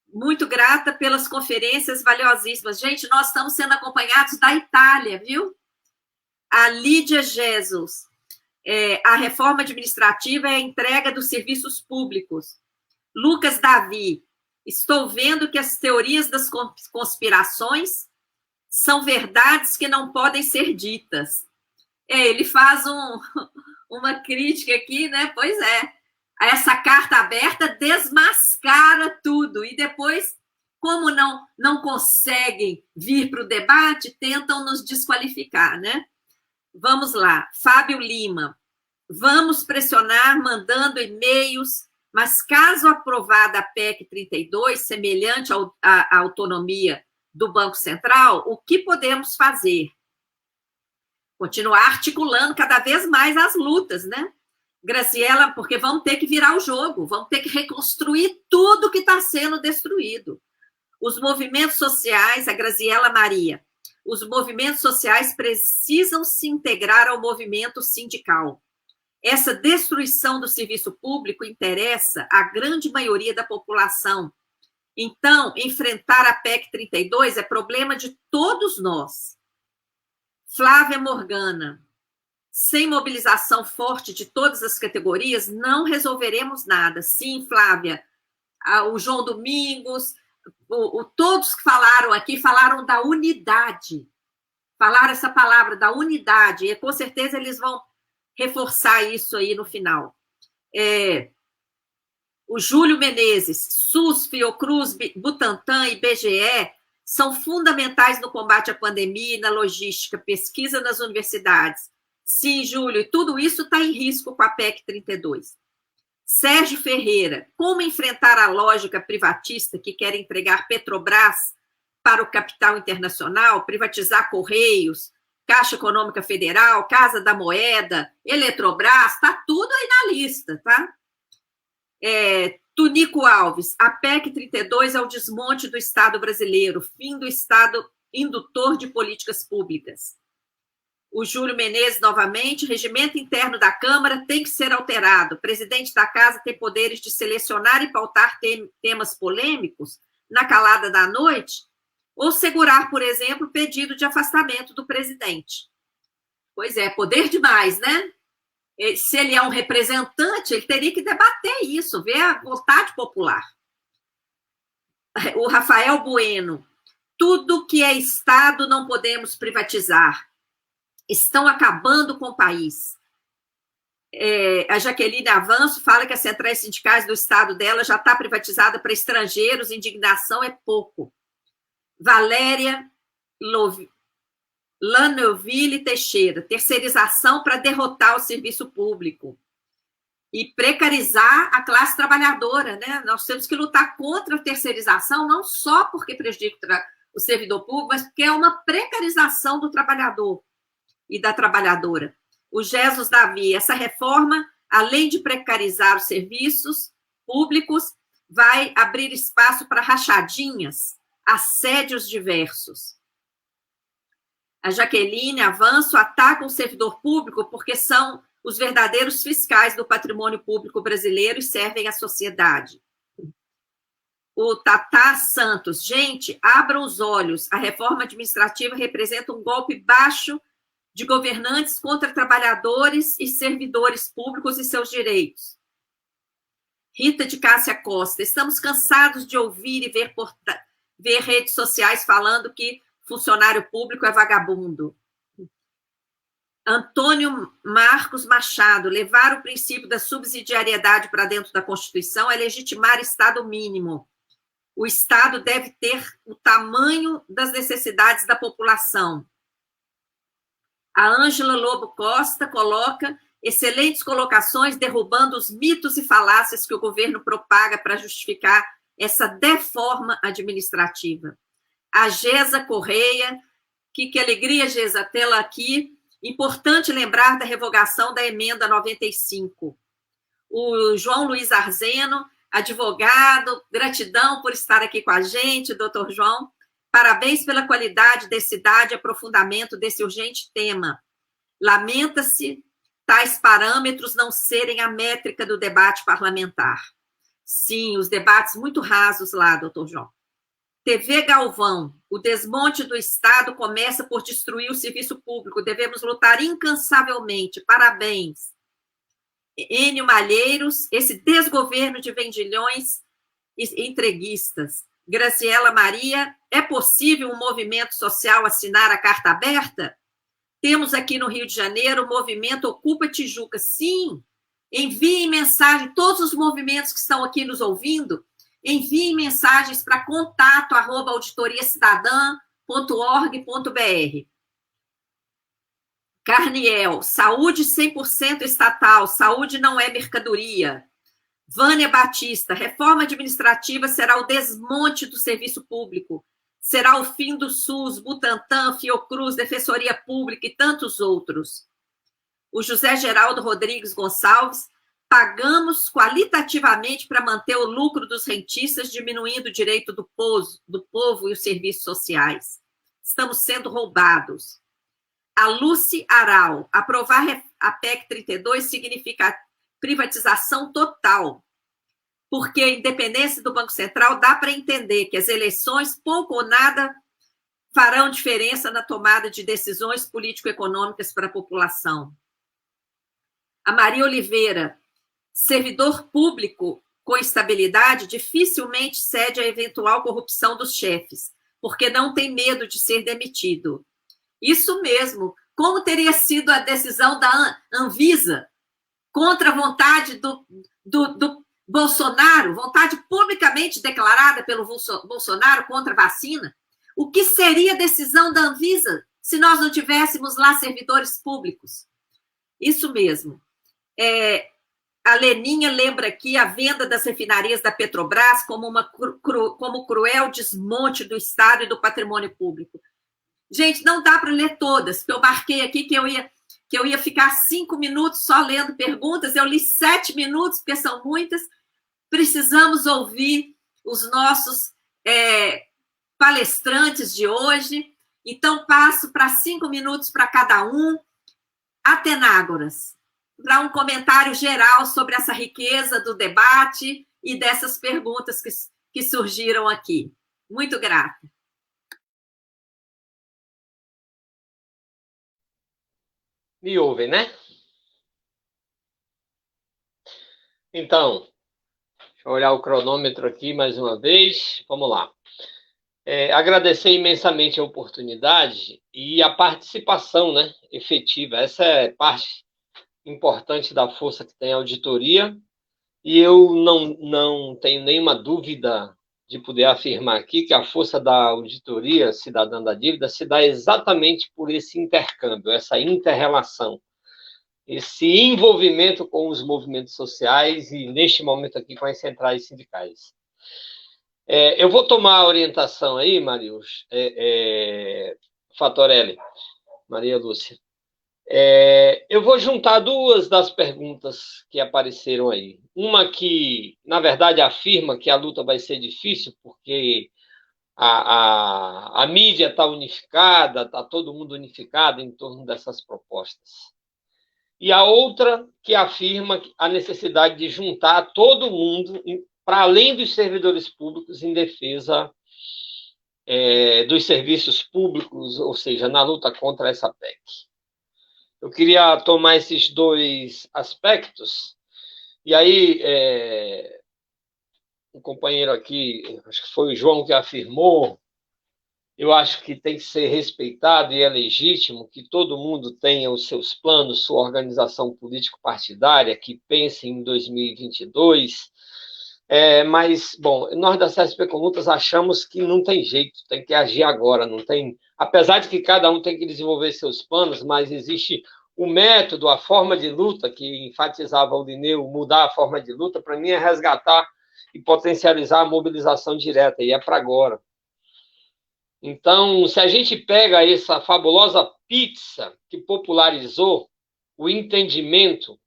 Muito grata pelas conferências valiosíssimas. Gente, nós estamos sendo acompanhados da Itália, viu? A Lídia Jesus, a reforma administrativa é a entrega dos serviços públicos. Lucas Davi, estou vendo que as teorias das conspirações são verdades que não podem ser ditas. Ele faz uma crítica aqui, né? Pois é. Essa carta aberta desmascara tudo. E depois, como não conseguem vir para o debate, tentam nos desqualificar, né? Vamos lá. Fábio Lima. Vamos pressionar mandando e-mails, mas caso aprovada a PEC 32, semelhante à autonomia do Banco Central, o que podemos fazer? Continuar articulando cada vez mais as lutas, né? Graciela, porque vamos ter que virar o jogo, vamos ter que reconstruir tudo que está sendo destruído. Os movimentos sociais, a Graciela Maria, os movimentos sociais precisam se integrar ao movimento sindical. Essa destruição do serviço público interessa a grande maioria da população. Então, enfrentar a PEC 32 é problema de todos nós. Flávia Morgana, sem mobilização forte de todas as categorias, não resolveremos nada. Sim, Flávia, o João Domingos, todos que falaram aqui, falaram da unidade. Falaram essa palavra, da unidade, e com certeza eles vão reforçar isso aí no final. O Júlio Menezes, SUS, Fiocruz, Butantan e IBGE são fundamentais no combate à pandemia e na logística, pesquisa nas universidades. Sim, Júlio, e tudo isso está em risco com a PEC 32. Sérgio Ferreira, como enfrentar a lógica privatista que quer entregar Petrobras para o capital internacional, privatizar Correios, Caixa Econômica Federal, Casa da Moeda, Eletrobras, está tudo aí na lista, tá? Tunico Alves, a PEC 32 é o desmonte do Estado brasileiro, fim do Estado indutor de políticas públicas. O Júlio Menezes, novamente, regimento interno da Câmara tem que ser alterado. O presidente da Casa tem poderes de selecionar e pautar temas polêmicos na calada da noite, ou segurar, por exemplo, o pedido de afastamento do presidente. Pois é, poder demais, né? Se ele é um representante, ele teria que debater isso, ver a vontade popular. O Rafael Bueno, tudo que é Estado não podemos privatizar. Estão acabando com o país. A Jaqueline Avanço fala que as centrais sindicais do estado dela já está privatizada para estrangeiros, indignação é pouco. Valéria Laneuville Teixeira, terceirização para derrotar o serviço público e precarizar a classe trabalhadora, né? Nós temos que lutar contra a terceirização, não só porque prejudica o servidor público, mas porque é uma precarização do trabalhador e da trabalhadora. O Jesus Davi, essa reforma, além de precarizar os serviços públicos, vai abrir espaço para rachadinhas, assédios diversos. A Jaqueline Avanço ataca o servidor público porque são os verdadeiros fiscais do patrimônio público brasileiro e servem à sociedade. O Tatá Santos, gente, abram os olhos, a reforma administrativa representa um golpe baixo de governantes contra trabalhadores e servidores públicos e seus direitos. Rita de Cássia Costa, estamos cansados de ouvir e ver redes sociais falando que funcionário público é vagabundo. Antônio Marcos Machado, levar o princípio da subsidiariedade para dentro da Constituição é legitimar Estado mínimo. O Estado deve ter o tamanho das necessidades da população. A Ângela Lobo Costa coloca excelentes colocações derrubando os mitos e falácias que o governo propaga para justificar essa deforma administrativa. A Gesa Correia, que alegria, Gesa, tê-la aqui. Importante lembrar da revogação da emenda 95. O João Luiz Arzeno, advogado, gratidão por estar aqui com a gente, doutor João. Parabéns pela qualidade, densidade e aprofundamento desse urgente tema. Lamenta-se tais parâmetros não serem a métrica do debate parlamentar. Sim, os debates muito rasos lá, doutor João. TV Galvão, o desmonte do Estado começa por destruir o serviço público. Devemos lutar incansavelmente. Parabéns. Enio Malheiros, esse desgoverno de vendilhões e entreguistas. Graciela Maria, é possível um movimento social assinar a carta aberta? Temos aqui no Rio de Janeiro o movimento Ocupa Tijuca. Sim, enviem mensagem, todos os movimentos que estão aqui nos ouvindo, enviem mensagens para contato@auditoriacidadã.org.br. Carniel, saúde 100% estatal, saúde não é mercadoria. Vânia Batista, reforma administrativa será o desmonte do serviço público, será o fim do SUS, Butantan, Fiocruz, Defensoria Pública e tantos outros. O José Geraldo Rodrigues Gonçalves, pagamos qualitativamente para manter o lucro dos rentistas, diminuindo o direito do povo e os serviços sociais. Estamos sendo roubados. A Lucy Aral, aprovar a PEC 32 significa privatização total, porque a independência do Banco Central dá para entender que as eleições, pouco ou nada, farão diferença na tomada de decisões político-econômicas para a população. A Maria Oliveira, servidor público com estabilidade dificilmente cede à eventual corrupção dos chefes, porque não tem medo de ser demitido. Isso mesmo. Como teria sido a decisão da Anvisa contra a vontade do Bolsonaro, vontade publicamente declarada pelo Bolsonaro contra a vacina? O que seria a decisão da Anvisa se nós não tivéssemos lá servidores públicos? Isso mesmo. A Leninha lembra aqui a venda das refinarias da Petrobras como cruel desmonte do Estado e do patrimônio público. Gente, não dá para ler todas, porque eu marquei aqui que eu ia ficar 5 minutos só lendo perguntas, eu li 7 minutos, porque são muitas. Precisamos ouvir os nossos palestrantes de hoje, então passo para 5 minutos para cada um. Atenágoras, para um comentário geral sobre essa riqueza do debate e dessas perguntas que surgiram aqui. Muito grata. Me ouvem, né? Então, deixa eu olhar o cronômetro aqui mais uma vez. Vamos lá. Agradecer imensamente a oportunidade e a participação, né, efetiva. Essa é parte importante da força que tem a auditoria, e eu não tenho nenhuma dúvida de poder afirmar aqui que a força da auditoria cidadã da dívida se dá exatamente por esse intercâmbio, essa inter-relação, esse envolvimento com os movimentos sociais e, neste momento aqui, com as centrais sindicais. Eu vou tomar a orientação aí, Marius, Fatorelli, Maria Lúcia. Eu vou juntar duas das perguntas que apareceram aí. Uma que, na verdade, afirma que a luta vai ser difícil, porque a mídia está unificada, está todo mundo unificado em torno dessas propostas. E a outra que afirma a necessidade de juntar todo mundo, para além dos servidores públicos, em defesa dos serviços públicos, ou seja, na luta contra essa PEC. Eu queria tomar esses dois aspectos, e aí um companheiro aqui, acho que foi o João que afirmou, eu acho que tem que ser respeitado e é legítimo que todo mundo tenha os seus planos, sua organização político-partidária, que pense em 2022, mas, bom, nós da CSP Comutas achamos que não tem jeito, tem que agir agora, não tem... Apesar de que cada um tem que desenvolver seus planos, mas existe o método, a forma de luta, que enfatizava o Linneu, mudar a forma de luta, para mim é resgatar e potencializar a mobilização direta, e é para agora. Então, se a gente pega essa fabulosa pizza que popularizou o entendimento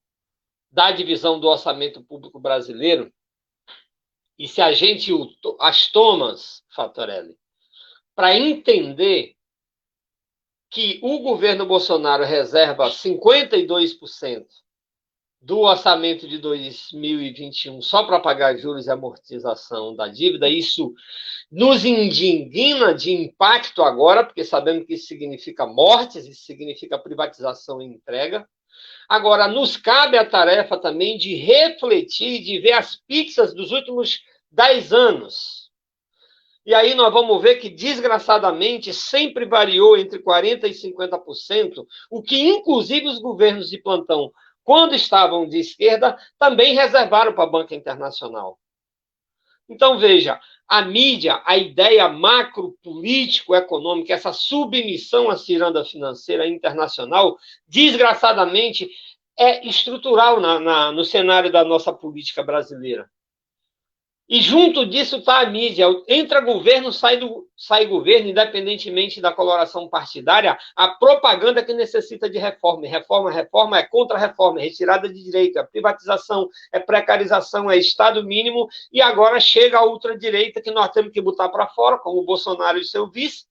da divisão do orçamento público brasileiro, e se a gente as tomas, Fatorelli, para entender que o governo Bolsonaro reserva 52% do orçamento de 2021 só para pagar juros e amortização da dívida. Isso nos indigna de impacto agora, porque sabemos que isso significa mortes, isso significa privatização e entrega. Agora, nos cabe a tarefa também de refletir, de ver as pizzas dos últimos 10 anos. E aí nós vamos ver que, desgraçadamente, sempre variou entre 40% e 50%, o que, inclusive, os governos de plantão, quando estavam de esquerda, também reservaram para a banca internacional. Então, veja, a mídia, a ideia macro-político-econômica, essa submissão à ciranda financeira internacional, desgraçadamente, é estrutural no cenário da nossa política brasileira. E junto disso está a mídia. Entra governo, sai governo, independentemente da coloração partidária, a propaganda que necessita de reforma. Reforma é contra-reforma, é retirada de direito, é privatização, é precarização, é Estado mínimo, e agora chega a ultradireita que nós temos que botar para fora, como o Bolsonaro e seu vice,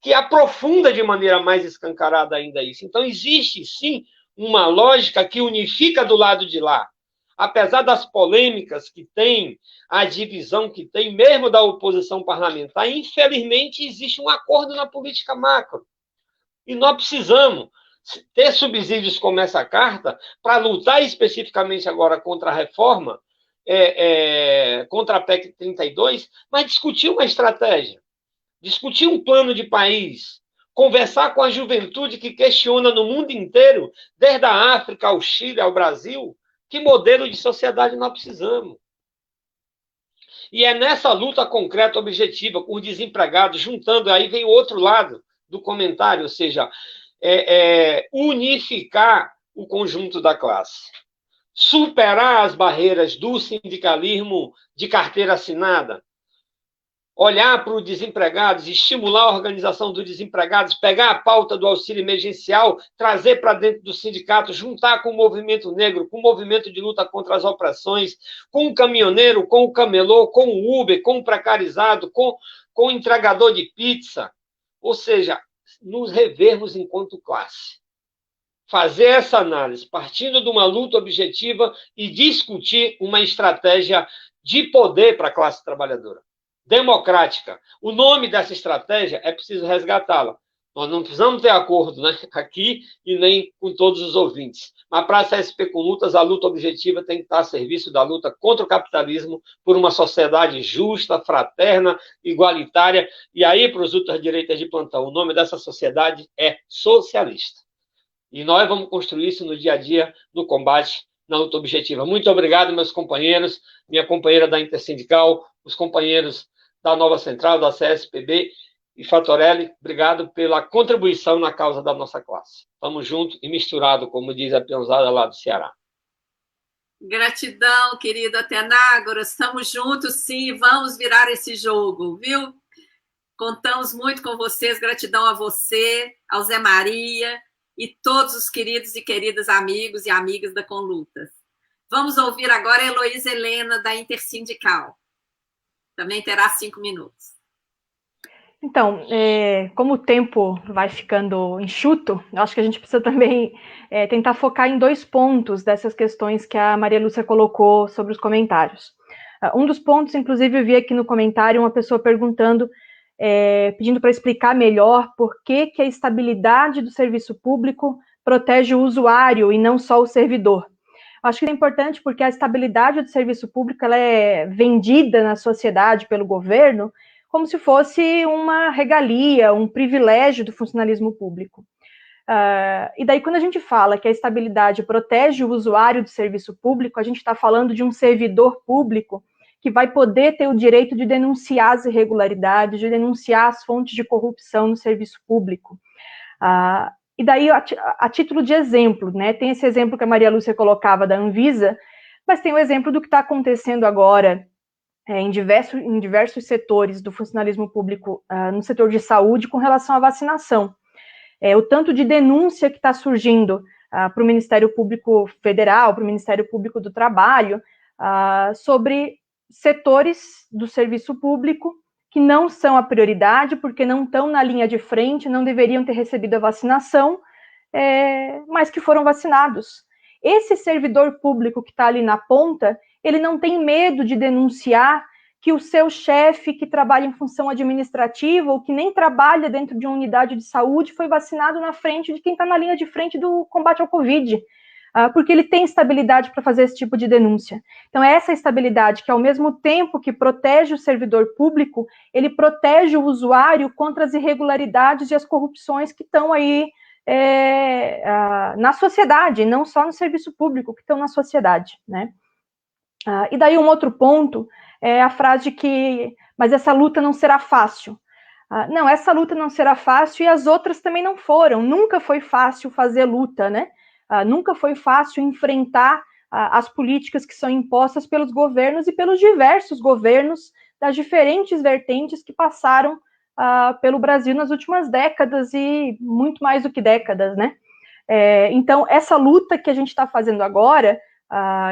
que aprofunda de maneira mais escancarada ainda isso. Então, existe, sim, uma lógica que unifica do lado de lá. Apesar das polêmicas que tem, a divisão que tem, mesmo da oposição parlamentar, infelizmente existe um acordo na política macro. E nós precisamos ter subsídios como essa carta para lutar especificamente agora contra a reforma, contra a PEC 32, mas discutir uma estratégia, discutir um plano de país, conversar com a juventude que questiona no mundo inteiro, desde a África ao Chile, ao Brasil, que modelo de sociedade nós precisamos. E é nessa luta concreta, objetiva, com os desempregados, juntando, aí vem o outro lado do comentário, ou seja, unificar o conjunto da classe. Superar as barreiras do sindicalismo de carteira assinada. Olhar para os desempregados, estimular a organização dos desempregados, pegar a pauta do auxílio emergencial, trazer para dentro do sindicato, juntar com o movimento negro, com o movimento de luta contra as opressões, com o caminhoneiro, com o camelô, com o Uber, com o precarizado, com o entregador de pizza. Ou seja, nos revermos enquanto classe. Fazer essa análise, partindo de uma luta objetiva e discutir uma estratégia de poder para a classe trabalhadora. Democrática. O nome dessa estratégia é preciso resgatá-la. Nós não precisamos ter acordo, né, aqui e nem com todos os ouvintes. Mas para a CSP com Lutas, a luta objetiva tem que estar a serviço da luta contra o capitalismo por uma sociedade justa, fraterna, igualitária. E aí, para os ultradireitas de plantão, o nome dessa sociedade é socialista. E nós vamos construir isso no dia a dia, no combate, na luta objetiva. Muito obrigado, meus companheiros, minha companheira da Intersindical, os companheiros da Nova Central, da CSPB e Fatorelli, obrigado pela contribuição na causa da nossa classe. Estamos juntos e misturados, como diz a peãozada lá do Ceará. Gratidão, querido Atenágoras, estamos juntos, sim, vamos virar esse jogo, viu? Contamos muito com vocês, gratidão a você, ao Zé Maria e todos os queridos e queridas amigos e amigas da Conlutas. Vamos ouvir agora a Heloísa Helena, da Intersindical. Também terá 5 minutos. Então, como o tempo vai ficando enxuto, eu acho que a gente precisa também tentar focar em 2 pontos dessas questões que a Maria Lúcia colocou sobre os comentários. Um dos pontos, inclusive, eu vi aqui no comentário uma pessoa perguntando, pedindo para explicar melhor por que a estabilidade do serviço público protege o usuário e não só o servidor. Acho que é importante porque a estabilidade do serviço público ela é vendida na sociedade pelo governo como se fosse uma regalia, um privilégio do funcionalismo público. E daí, quando a gente fala que a estabilidade protege o usuário do serviço público, a gente está falando de um servidor público que vai poder ter o direito de denunciar as irregularidades, de denunciar as fontes de corrupção no serviço público. E daí, a título de exemplo, né, tem esse exemplo que a Maria Lúcia colocava da Anvisa, mas tem o exemplo do que está acontecendo agora em diversos setores do funcionalismo público, no setor de saúde, com relação à vacinação. O tanto de denúncia que está surgindo para o Ministério Público Federal, para o Ministério Público do Trabalho, sobre setores do serviço público que não são a prioridade, porque não estão na linha de frente, não deveriam ter recebido a vacinação, mas que foram vacinados. Esse servidor público que está ali na ponta, ele não tem medo de denunciar que o seu chefe, que trabalha em função administrativa, ou que nem trabalha dentro de uma unidade de saúde, foi vacinado na frente de quem está na linha de frente do combate ao Covid, porque ele tem estabilidade para fazer esse tipo de denúncia. Então, é essa estabilidade que, ao mesmo tempo que protege o servidor público, ele protege o usuário contra as irregularidades e as corrupções que estão aí na sociedade, não só no serviço público, que estão na sociedade, né? E daí um outro ponto é a frase que, mas essa luta não será fácil. Não, essa luta não será fácil e as outras também não foram. Nunca foi fácil fazer luta, né? Nunca foi fácil enfrentar as políticas que são impostas pelos governos e pelos diversos governos das diferentes vertentes que passaram pelo Brasil nas últimas décadas e muito mais do que décadas, né? Então, essa luta que a gente está fazendo agora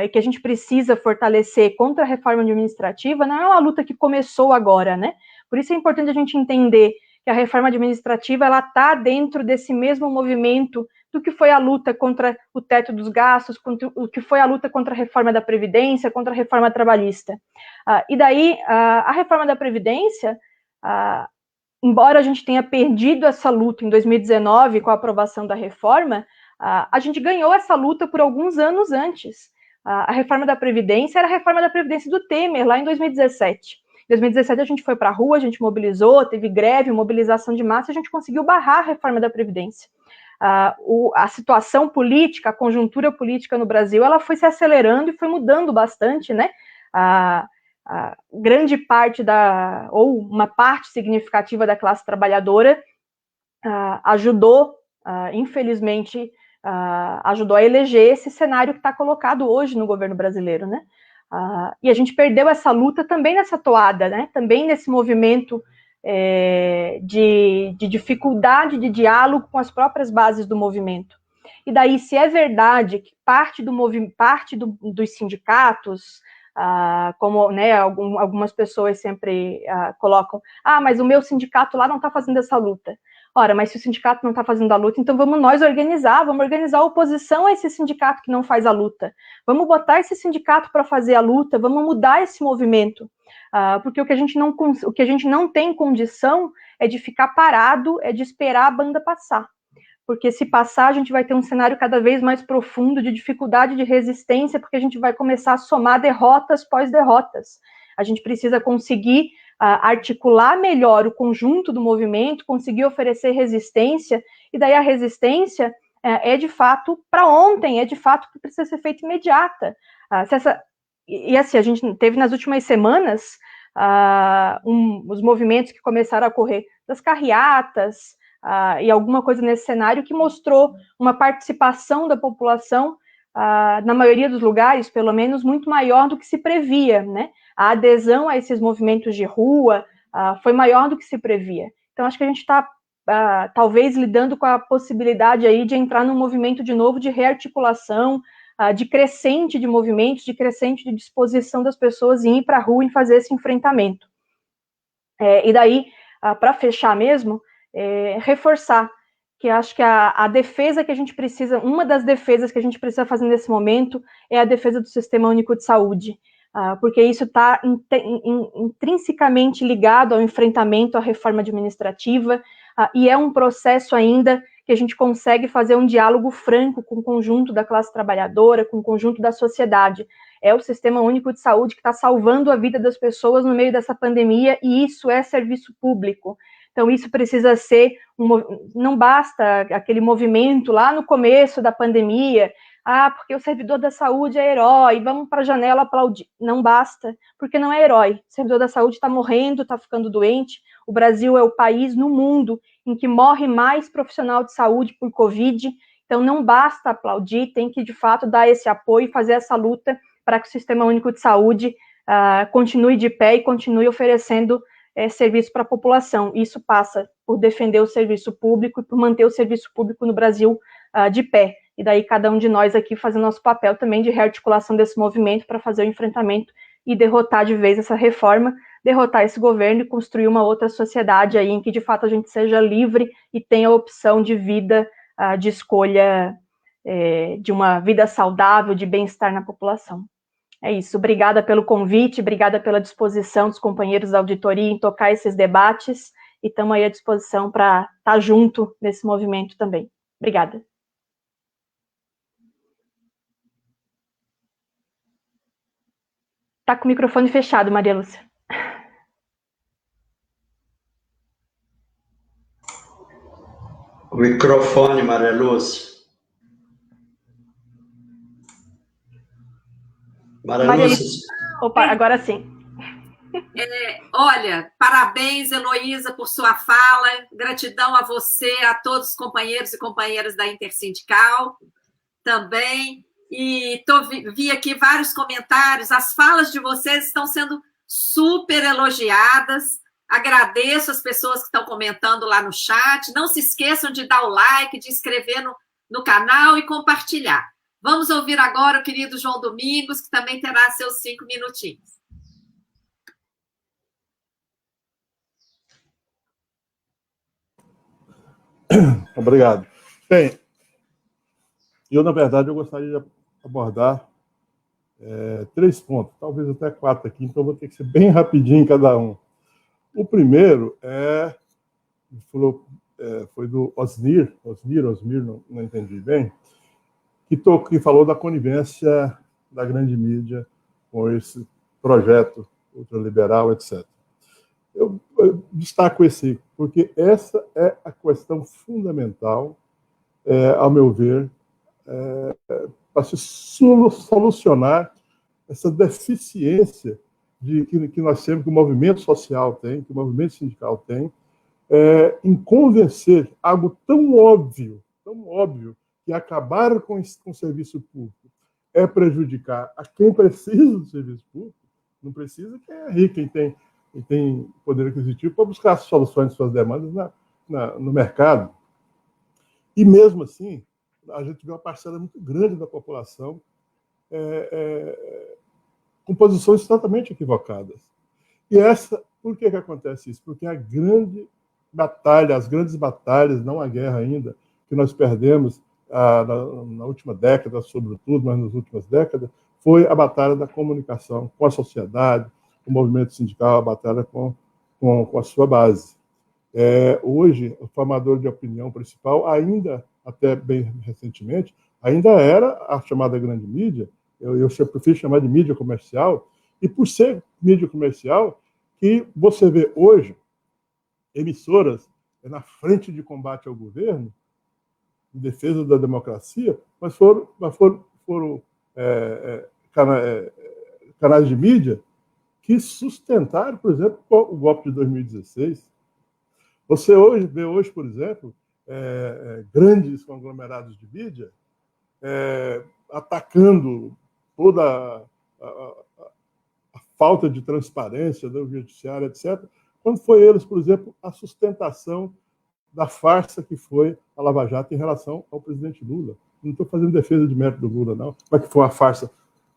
e que a gente precisa fortalecer contra a reforma administrativa não é uma luta que começou agora, né? Por isso é importante a gente entender que a reforma administrativa ela está dentro desse mesmo movimento do que foi a luta contra o teto dos gastos, o que foi a luta contra a reforma da Previdência, contra a reforma trabalhista. E daí, a reforma da Previdência, embora a gente tenha perdido essa luta em 2019 com a aprovação da reforma, a gente ganhou essa luta por alguns anos antes. A reforma da Previdência era a reforma da Previdência do Temer, lá em 2017. Em 2017 a gente foi para a rua, a gente mobilizou, teve greve, mobilização de massa, a gente conseguiu barrar a reforma da Previdência. A situação política, a conjuntura política no Brasil, ela foi se acelerando e foi mudando bastante, né? Grande parte ou uma parte significativa da classe trabalhadora ajudou, infelizmente, ajudou a eleger esse cenário que está colocado hoje no governo brasileiro, né? E a gente perdeu essa luta também nessa toada, né? Também nesse movimento de dificuldade de diálogo com as próprias bases do movimento. E daí, se é verdade que parte dos sindicatos, como, né, algumas pessoas sempre colocam, mas o meu sindicato lá não está fazendo essa luta. Ora, mas se o sindicato não está fazendo a luta, então vamos organizar a oposição a esse sindicato que não faz a luta. Vamos botar esse sindicato para fazer a luta, vamos mudar esse movimento. Porque o que a gente não tem condição é de ficar parado, é de esperar a banda passar. Porque se passar, a gente vai ter um cenário cada vez mais profundo de dificuldade de resistência, porque a gente vai começar a somar derrotas pós-derrotas. A gente precisa conseguir articular melhor o conjunto do movimento, conseguir oferecer resistência, e daí a resistência é de fato para ontem, é de fato que precisa ser feita imediata. E assim, a gente teve nas últimas semanas os movimentos que começaram a ocorrer das carreatas, e alguma coisa nesse cenário que mostrou uma participação da população, na maioria dos lugares, pelo menos, muito maior do que se previa, né? A adesão a esses movimentos de rua foi maior do que se previa. Então, acho que a gente está, talvez, lidando com a possibilidade aí de entrar num movimento de novo de rearticulação, de crescente de movimentos, de crescente de disposição das pessoas em ir para a rua e fazer esse enfrentamento. E daí, para fechar mesmo, reforçar que acho que a defesa que a gente precisa, uma das defesas que a gente precisa fazer nesse momento é a defesa do Sistema Único de Saúde, porque isso está intrinsecamente ligado ao enfrentamento à reforma administrativa, e é um processo ainda que a gente consegue fazer um diálogo franco com o conjunto da classe trabalhadora, com o conjunto da sociedade. É o Sistema Único de Saúde que está salvando a vida das pessoas no meio dessa pandemia, e isso é serviço público. Então, isso precisa ser, não basta aquele movimento lá no começo da pandemia, porque o servidor da saúde é herói, vamos para a janela aplaudir. Não basta, porque não é herói. O servidor da saúde está morrendo, está ficando doente. O Brasil é o país no mundo em que morre mais profissional de saúde por Covid. Então, não basta aplaudir, tem que, de fato, dar esse apoio e fazer essa luta para que o Sistema Único de Saúde continue de pé e continue oferecendo serviço para a população. Isso passa por defender o serviço público e por manter o serviço público no Brasil de pé. E daí cada um de nós aqui faz o nosso papel também de rearticulação desse movimento para fazer o enfrentamento e derrotar de vez essa reforma, derrotar esse governo e construir uma outra sociedade aí em que, de fato, a gente seja livre e tenha a opção de vida, de escolha, de uma vida saudável, de bem-estar na população. É isso. Obrigada pelo convite, obrigada pela disposição dos companheiros da auditoria em tocar esses debates e estamos aí à disposição para estar junto nesse movimento também. Obrigada. Está com o microfone fechado, Maria Lúcia. O microfone, Maria Lúcia. Maria Lúcia. Opa, agora sim. Olha, parabéns, Heloísa, por sua fala. Gratidão a você, a todos os companheiros e companheiras da Intersindical também. E vi aqui vários comentários. As falas de vocês estão sendo super elogiadas. Agradeço as pessoas que estão comentando lá no chat. Não se esqueçam de dar o like, de inscrever no canal e compartilhar. Vamos ouvir agora o querido João Domingos, que também terá seus 5 minutinhos. Obrigado. Bem, na verdade, eu gostaria de abordar 3 pontos, talvez até 4 aqui, então eu vou ter que ser bem rapidinho em cada um. O primeiro foi do Osmir, não entendi bem, que falou da conivência da grande mídia com esse projeto ultraliberal, etc. Eu destaco esse, porque essa é a questão fundamental, ao meu ver, para se solucionar essa deficiência que nós temos, que o movimento social tem, que o movimento sindical tem, em convencer algo tão óbvio, que acabar com o serviço público é prejudicar a quem precisa do serviço público, não precisa quem é rico, quem tem poder aquisitivo para buscar soluções de suas demandas no mercado. E mesmo assim, a gente vê uma parcela muito grande da população com posições totalmente equivocadas. E por que acontece isso? Porque as grandes batalhas, não a guerra ainda, que nós perdemos na última década, sobretudo, mas nas últimas décadas, foi a batalha da comunicação com a sociedade, o movimento sindical, a batalha com a sua base. Hoje, o formador de opinião principal, ainda, até bem recentemente, ainda era a chamada grande mídia. Eu prefiro chamar de mídia comercial, e por ser mídia comercial, que você vê hoje emissoras na frente de combate ao governo, em defesa da democracia, mas foram canais de mídia que sustentaram, por exemplo, o golpe de 2016. Você vê hoje, por exemplo, grandes conglomerados de mídia atacando toda a falta de transparência do judiciário, etc., quando foi eles, por exemplo, a sustentação da farsa que foi a Lava Jato em relação ao presidente Lula. Não estou fazendo defesa de mérito do Lula, não, mas que foi uma farsa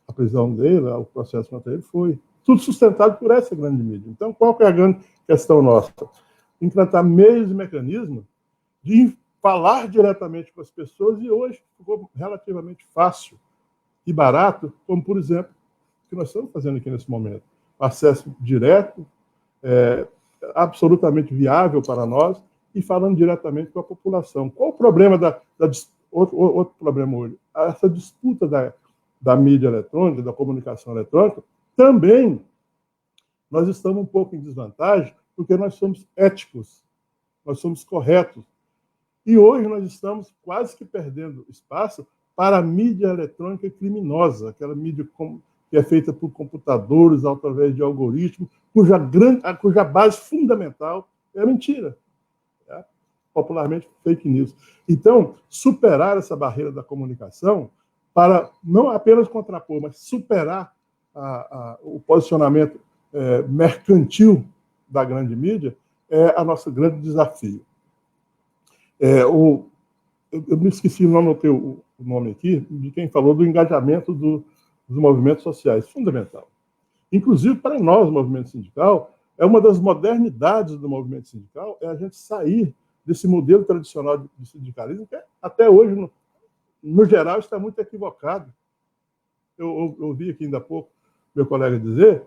a prisão dele, o processo contra ele, foi tudo sustentado por essa grande mídia. Então, qual que é a grande questão nossa? Implantar meios e mecanismos de falar diretamente com as pessoas, e hoje ficou relativamente fácil e barato, como, por exemplo, o que nós estamos fazendo aqui nesse momento. Acesso direto, absolutamente viável para nós, e falando diretamente com a população. Qual o problema outro problema hoje? Essa disputa da mídia eletrônica, da comunicação eletrônica, também nós estamos um pouco em desvantagem, porque nós somos éticos, nós somos corretos. E hoje nós estamos quase que perdendo espaço para a mídia eletrônica criminosa, aquela mídia que é feita por computadores, através de algoritmos, cuja base fundamental é a mentira. Popularmente, fake news. Então, superar essa barreira da comunicação para não apenas contrapor, mas superar o posicionamento mercantil da grande mídia é o nosso grande desafio. Eu me esqueci, não anotei o nome aqui, de quem falou do engajamento dos movimentos sociais, fundamental. Inclusive, para nós, o movimento sindical, é uma das modernidades do movimento sindical, é a gente sair desse modelo tradicional de sindicalismo, que até hoje, no geral, está muito equivocado. Eu ouvi aqui ainda há pouco meu colega dizer,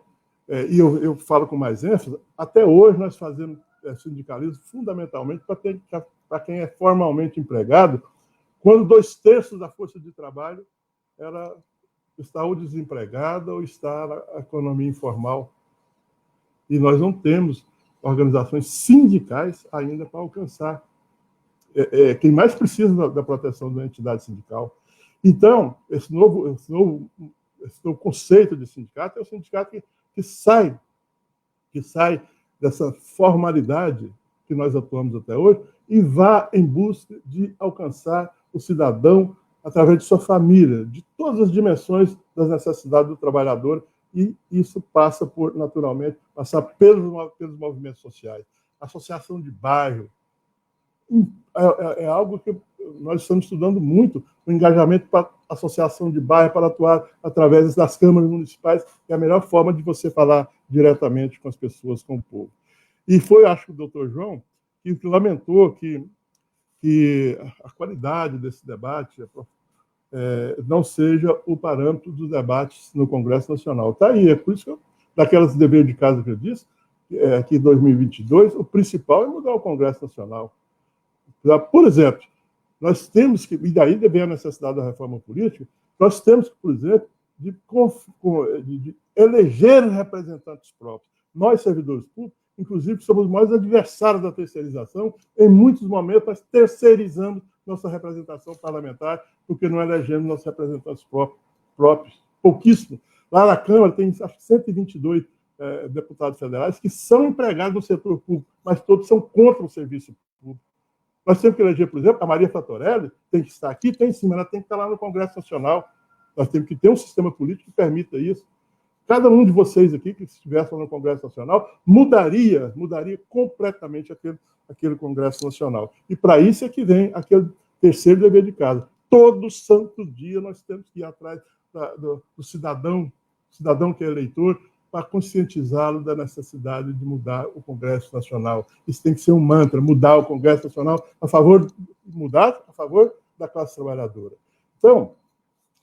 e eu falo com mais ênfase, até hoje nós fazemos sindicalismo fundamentalmente para quem é formalmente empregado, quando 2/3 da força de trabalho está ou desempregada ou está na economia informal. E nós não temos organizações sindicais ainda para alcançar quem mais precisa da proteção da entidade sindical. Então, esse novo conceito de sindicato é o sindicato que sai dessa formalidade que nós atuamos até hoje e vá em busca de alcançar o cidadão através de sua família, de todas as dimensões das necessidades do trabalhador, e isso passa por, naturalmente, passar pelos movimentos sociais. Associação de bairro é algo que nós estamos estudando muito, o engajamento para associação de bairro, para atuar através das câmaras municipais, que é a melhor forma de você falar diretamente com as pessoas, com o povo. E foi, acho que o doutor João, que lamentou que a qualidade desse debate não seja o parâmetro dos debates no Congresso Nacional. Está aí, é por isso que daquelas deveres de casa que eu disse, que em 2022, o principal é mudar o Congresso Nacional. Por exemplo, nós temos que, e daí vem a necessidade da reforma política, nós temos que, por exemplo, de eleger representantes próprios. Nós, servidores públicos, inclusive, somos os maiores adversários da terceirização. Em muitos momentos, nós terceirizamos nossa representação parlamentar, porque não elegemos nossos representantes próprios. Pouquíssimo. Lá na Câmara tem, acho que 122 deputados federais que são empregados no setor público, mas todos são contra o serviço público. Nós temos que eleger, por exemplo, a Maria Fatorelli, tem que estar aqui, tem sim, mas ela tem que estar lá no Congresso Nacional. Nós temos que ter um sistema político que permita isso. Cada um de vocês aqui que estivesse no Congresso Nacional mudaria completamente aquele Congresso Nacional. E para isso é que vem aquele terceiro dever de casa. Todo santo dia nós temos que ir atrás do cidadão que é eleitor, para conscientizá-lo da necessidade de mudar o Congresso Nacional. Isso tem que ser um mantra, mudar o Congresso Nacional a favor da classe trabalhadora. Então,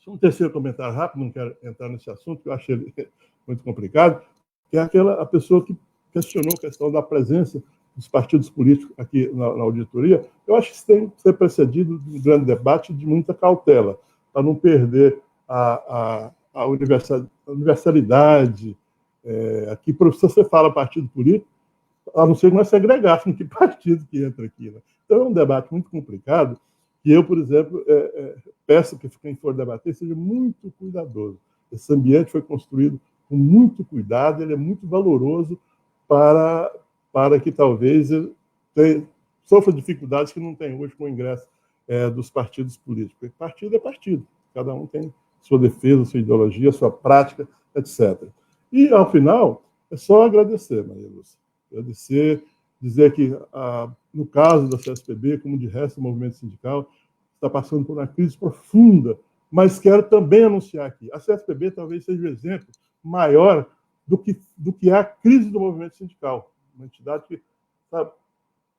um terceiro comentário rápido, não quero entrar nesse assunto, que eu achei ele muito complicado, que é a pessoa que questionou a questão da presença dos partidos políticos aqui na auditoria. Eu acho que isso tem que ser precedido de um grande debate de muita cautela, para não perder a universalidade. Aqui, se você fala partido político, a não ser que nós segregássemos que partido que entra aqui. Né? Então, é um debate muito complicado, e eu, por exemplo, peço que quem for debater seja muito cuidadoso. Esse ambiente foi construído com muito cuidado, ele é muito valoroso para que talvez ele sofra dificuldades que não tem hoje com o ingresso dos partidos políticos. Porque partido é partido, cada um tem sua defesa, sua ideologia, sua prática, etc. E, ao final, é só agradecer, Maria Lúcia. Agradecer, dizer que, no caso da CSPB, como de resto o movimento sindical, está passando por uma crise profunda, mas quero também anunciar aqui, a CSPB talvez seja o exemplo maior do que é a crise do movimento sindical. Uma entidade que está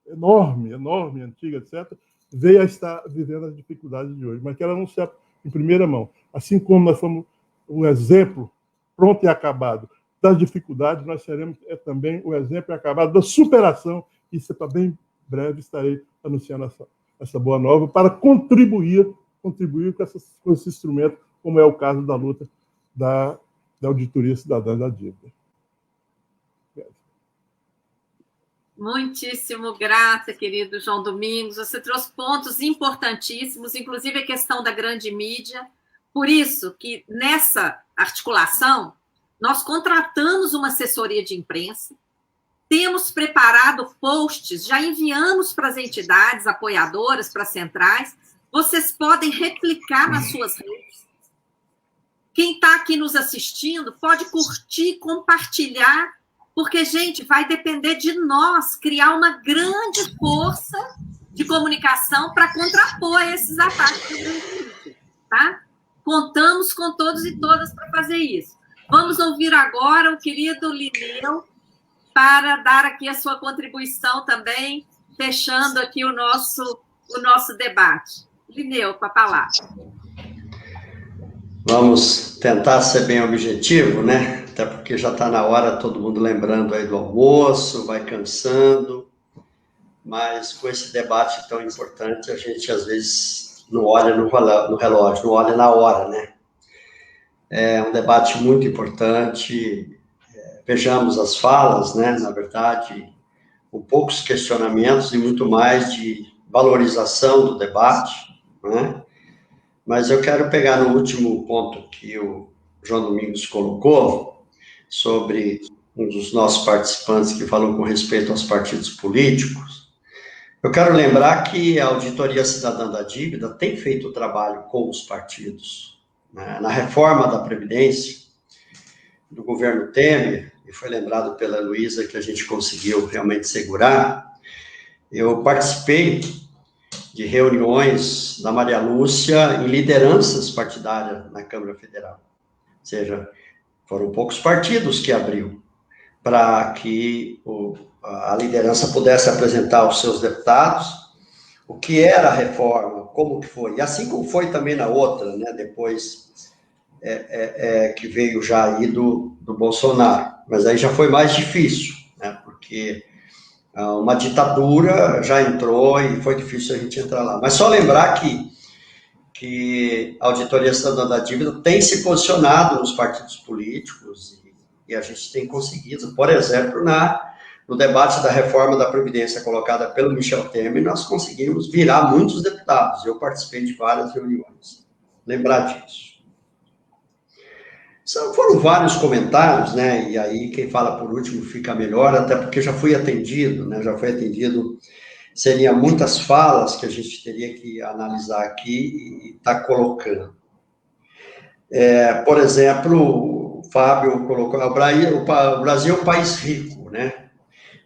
enorme, antiga, etc., veio a estar vivendo as dificuldades de hoje, mas quero anunciar em primeira mão. Assim como nós fomos um exemplo pronto e acabado das dificuldades, nós seremos também o exemplo e acabado da superação, e isso para bem breve estarei anunciando essa boa nova para contribuir com esse instrumento, como é o caso da luta da Auditoria Cidadã da Dívida. Muitíssimo grata, querido João Domingos. Você trouxe pontos importantíssimos, inclusive a questão da grande mídia. Por isso que, nessa articulação, nós contratamos uma assessoria de imprensa, temos preparado posts, já enviamos para as entidades apoiadoras, para as centrais. Vocês podem replicar nas suas redes. Quem está aqui nos assistindo pode curtir, compartilhar, porque, gente, vai depender de nós criar uma grande força de comunicação para contrapor esses ataques do grande mídia, tá? Contamos com todos e todas para fazer isso. Vamos ouvir agora o querido Lineu para dar aqui a sua contribuição também, fechando aqui o nosso debate. Lineu, com a palavra. Vamos tentar ser bem objetivo, né? Até porque já está na hora, todo mundo lembrando aí do almoço, vai cansando, mas com esse debate tão importante, a gente às vezes não olha no relógio, não olha na hora, né? É um debate muito importante, vejamos as falas, né? Na verdade, com poucos questionamentos e muito mais de valorização do debate, né? Mas eu quero pegar no último ponto que o João Domingos colocou, sobre um dos nossos participantes que falou com respeito aos partidos políticos. Eu quero lembrar que a Auditoria Cidadã da Dívida tem feito o trabalho com os partidos, né? Na reforma da Previdência do governo Temer, e foi lembrado pela Luísa que a gente conseguiu realmente segurar, eu participei de reuniões da Maria Lúcia em lideranças partidárias na Câmara Federal. Ou seja, foram poucos partidos que abriu para que a liderança pudesse apresentar os seus deputados o que era a reforma, como que foi. E assim como foi também na outra, né, depois que veio já aí do Bolsonaro. Mas aí já foi mais difícil, né, porque uma ditadura já entrou e foi difícil a gente entrar lá. Mas só lembrar que a Auditoria Cidadã da Dívida tem se posicionado nos partidos políticos e a gente tem conseguido, por exemplo, no debate da reforma da Previdência colocada pelo Michel Temer, nós conseguimos virar muitos deputados. Eu participei de várias reuniões. Lembrar disso. Foram vários comentários, né? E aí quem fala por último fica melhor, até porque já fui atendido, né? Já foi atendido. Seria muitas falas que a gente teria que analisar aqui e tá colocando. Por exemplo, o Fábio colocou, o Brasil é um país rico, né?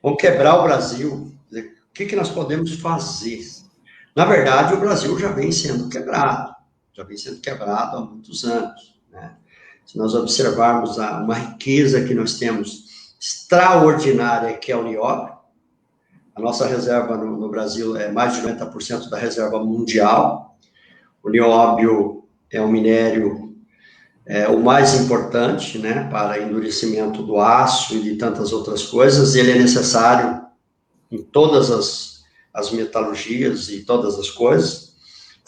Vamos quebrar o Brasil. O que nós podemos fazer? Na verdade, o Brasil já vem sendo quebrado há muitos anos, né? Se nós observarmos uma riqueza que nós temos extraordinária, que é o nióbio, a nossa reserva no Brasil é mais de 90% da reserva mundial. O nióbio é um minério o mais importante, né, para endurecimento do aço e de tantas outras coisas. Ele é necessário em todas as metalurgias e todas as coisas.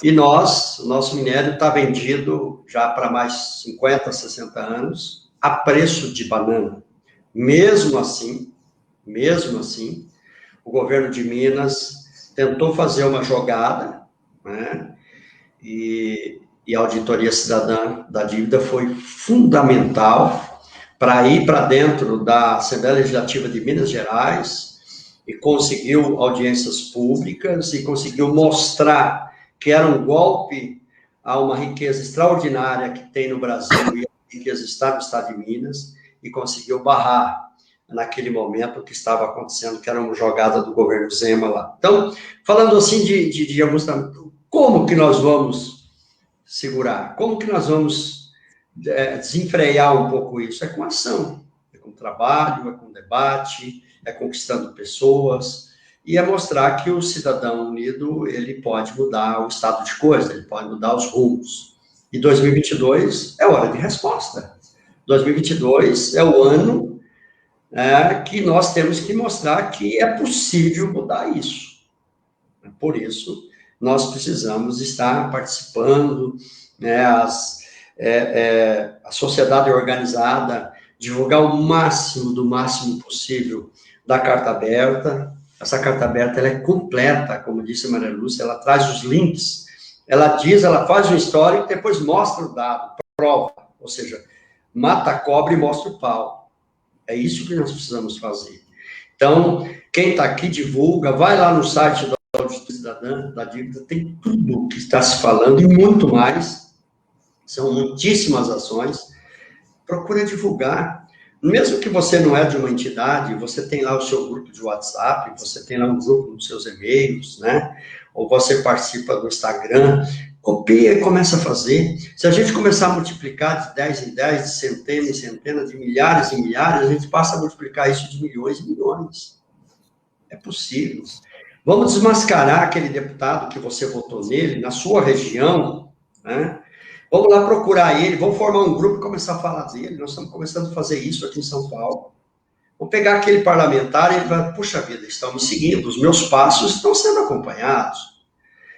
E o nosso minério está vendido já para mais 50, 60 anos, a preço de banana. Mesmo assim, o governo de Minas tentou fazer uma jogada, né? E a Auditoria Cidadã da Dívida foi fundamental para ir para dentro da Assembleia Legislativa de Minas Gerais e conseguiu audiências públicas e conseguiu mostrar que era um golpe a uma riqueza extraordinária que tem no Brasil, e a riqueza está no estado de Minas, e conseguiu barrar naquele momento o que estava acontecendo, que era uma jogada do governo Zema lá. Então, falando assim de alguns... Como que nós vamos segurar? Como que nós vamos desenfrear um pouco isso? É com ação, é com trabalho, é com debate, é conquistando pessoas... E é mostrar que o cidadão unido, ele pode mudar o estado de coisa, ele pode mudar os rumos. E 2022 é hora de resposta. 2022 é o ano que nós temos que mostrar que é possível mudar isso. Por isso, nós precisamos estar participando, né, a sociedade organizada, divulgar o máximo do máximo possível da Carta Aberta. Essa Carta Aberta, ela é completa, como disse a Maria Lúcia, ela traz os links, ela faz um histórico, depois mostra o dado, prova, ou seja, mata a cobra e mostra o pau. É isso que nós precisamos fazer. Então, quem está aqui divulga, vai lá no site da Auditoria Cidadã da Dívida, tem tudo que está se falando e muito mais, são muitíssimas ações, procura divulgar. Mesmo que você não é de uma entidade, você tem lá o seu grupo de WhatsApp, você tem lá um grupo nos seus e-mails, né? Ou você participa do Instagram, Copia e começa a fazer. Se a gente começar a multiplicar de 10 em 10, de centenas em centenas, de milhares em milhares, a gente passa a multiplicar isso de milhões e milhões. É possível. Vamos desmascarar aquele deputado que você votou nele, na sua região, né? Vamos lá procurar ele, vamos formar um grupo e começar a falar dele. Nós estamos começando a fazer isso aqui em São Paulo. Vamos pegar aquele parlamentar e ele vai, puxa vida, estão me seguindo, os meus passos estão sendo acompanhados.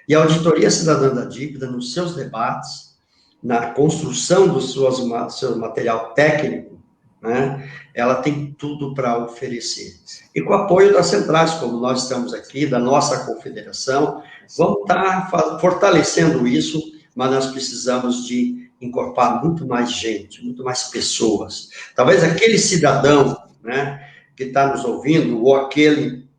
E a Auditoria Cidadã da Dívida, nos seus debates, na construção do seu material técnico, né, ela tem tudo para oferecer. E com o apoio das centrais, como nós estamos aqui, da nossa confederação, vamos estar fortalecendo isso, mas nós precisamos de incorporar muito mais gente, muito mais pessoas. Talvez aquele cidadão, né, que está nos ouvindo, ou aquele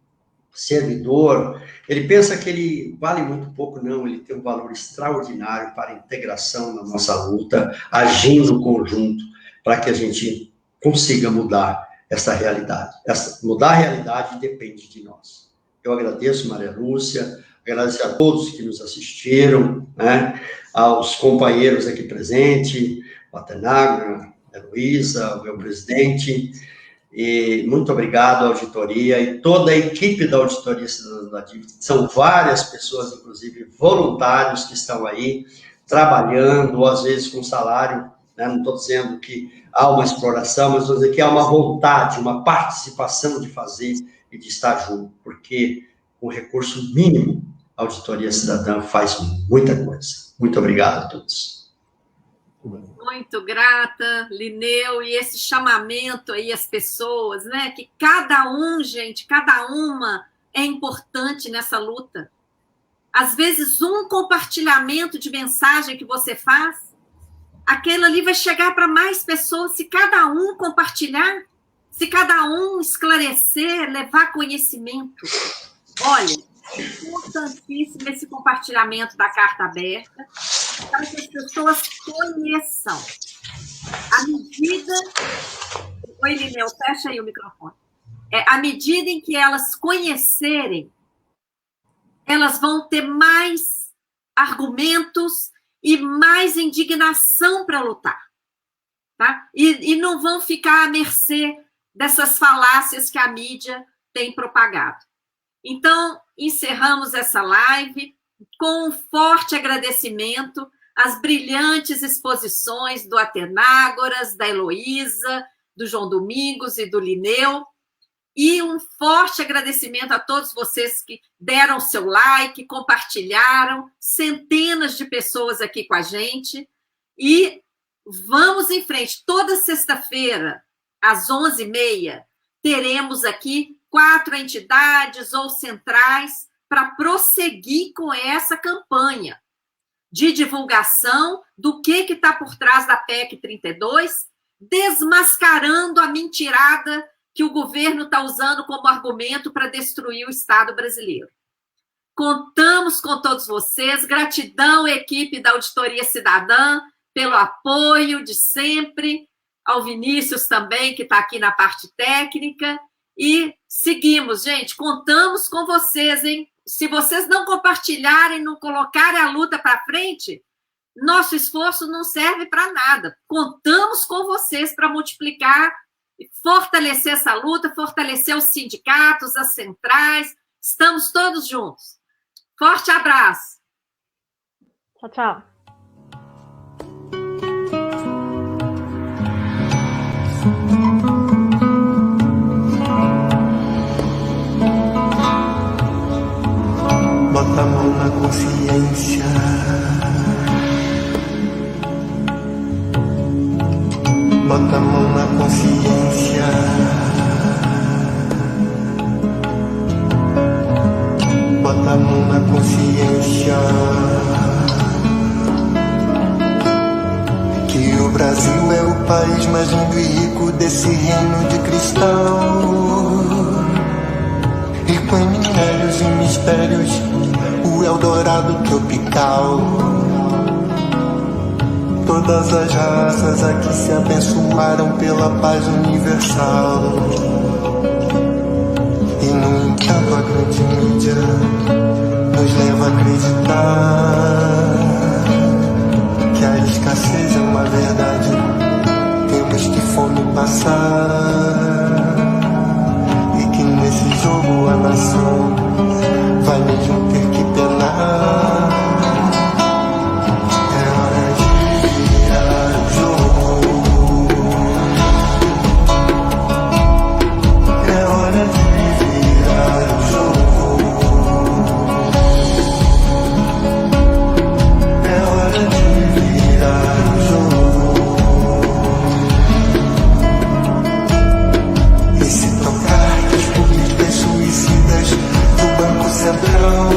servidor, ele pensa que ele vale muito pouco, não, ele tem um valor extraordinário para a integração na nossa luta, agindo no conjunto, para que a gente consiga mudar essa realidade. Mudar a realidade depende de nós. Eu agradeço, Maria Lúcia, agradeço a todos que nos assistiram, né, aos companheiros aqui presentes, o Atenagro, a Heloísa, o meu presidente, e muito obrigado à auditoria e toda a equipe da Auditoria Cidadã da Dívida. São várias pessoas, inclusive voluntários, que estão aí trabalhando, ou às vezes com salário, né? Não estou dizendo que há uma exploração, mas estou dizendo que há uma vontade, uma participação de fazer e de estar junto, porque com recurso mínimo, a Auditoria Cidadã faz muita coisa. Muito obrigado a todos. Muito grata, Lineu, e esse chamamento aí às pessoas, né? Que cada um, gente, cada uma é importante nessa luta. Às vezes, um compartilhamento de mensagem que você faz, aquele ali vai chegar para mais pessoas se cada um compartilhar, se cada um esclarecer, levar conhecimento. Olha, importantíssimo esse compartilhamento da carta aberta, para que as pessoas conheçam. À medida... Oi, Lineu, fecha aí o microfone. À medida em que elas conhecerem, elas vão ter mais argumentos e mais indignação para lutar. Tá? E não vão ficar à mercê dessas falácias que a mídia tem propagado. Então, encerramos essa live com um forte agradecimento às brilhantes exposições do Atenágoras, da Heloísa, do João Domingos e do Lineu, e um forte agradecimento a todos vocês que deram seu like, compartilharam, centenas de pessoas aqui com a gente, e vamos em frente. Toda sexta-feira, às 11h30, teremos aqui 4 entidades ou centrais para prosseguir com essa campanha de divulgação do que está por trás da PEC 32, desmascarando a mentirada que o governo está usando como argumento para destruir o Estado brasileiro. Contamos com todos vocês, gratidão, equipe da Auditoria Cidadã, pelo apoio de sempre, ao Vinícius também, que está aqui na parte técnica, e seguimos, gente, contamos com vocês, hein? Se vocês não compartilharem, não colocarem a luta para frente, nosso esforço não serve para nada. Contamos com vocês para multiplicar e fortalecer essa luta, fortalecer os sindicatos, as centrais. Estamos todos juntos. Forte abraço. Tchau, tchau. Bota a mão na consciência, bota a mão na consciência, bota a mão na consciência, que o Brasil é o país mais lindo e rico desse reino de cristal, rico em minérios e mistérios, o Eldorado tropical. Todas as raças aqui se abençoaram pela paz universal. E no entanto a grande mídia nos leva a acreditar verdade, tempos que fome passar, e que nesse jogo a nação vai mesmo ter que penar. É hora de virar o jogo, é hora de virar o jogo, é hora de virar o jogo. E se tocar que as políticas suicidas do Banco Central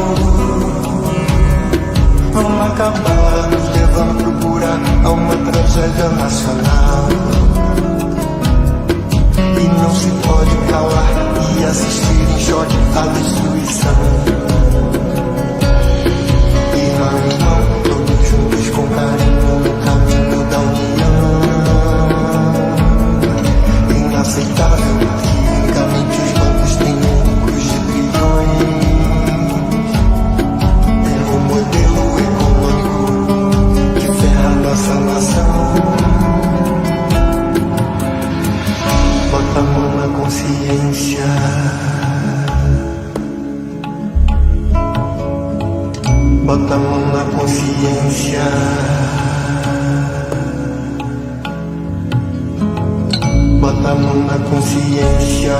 vão acabar nos levando pro buraco a uma tragédia nacional, e não se pode calar e assistir em choque à destruição. Irmão, irmão, todos juntos com carinho no caminho da união. Inaceitável que unicamente os bancos tenham lucros de trilhões. É um modelo econômico que ferra nossa nação. Bota a mão na consciência, bota a mão na consciência, bota a mão na consciência.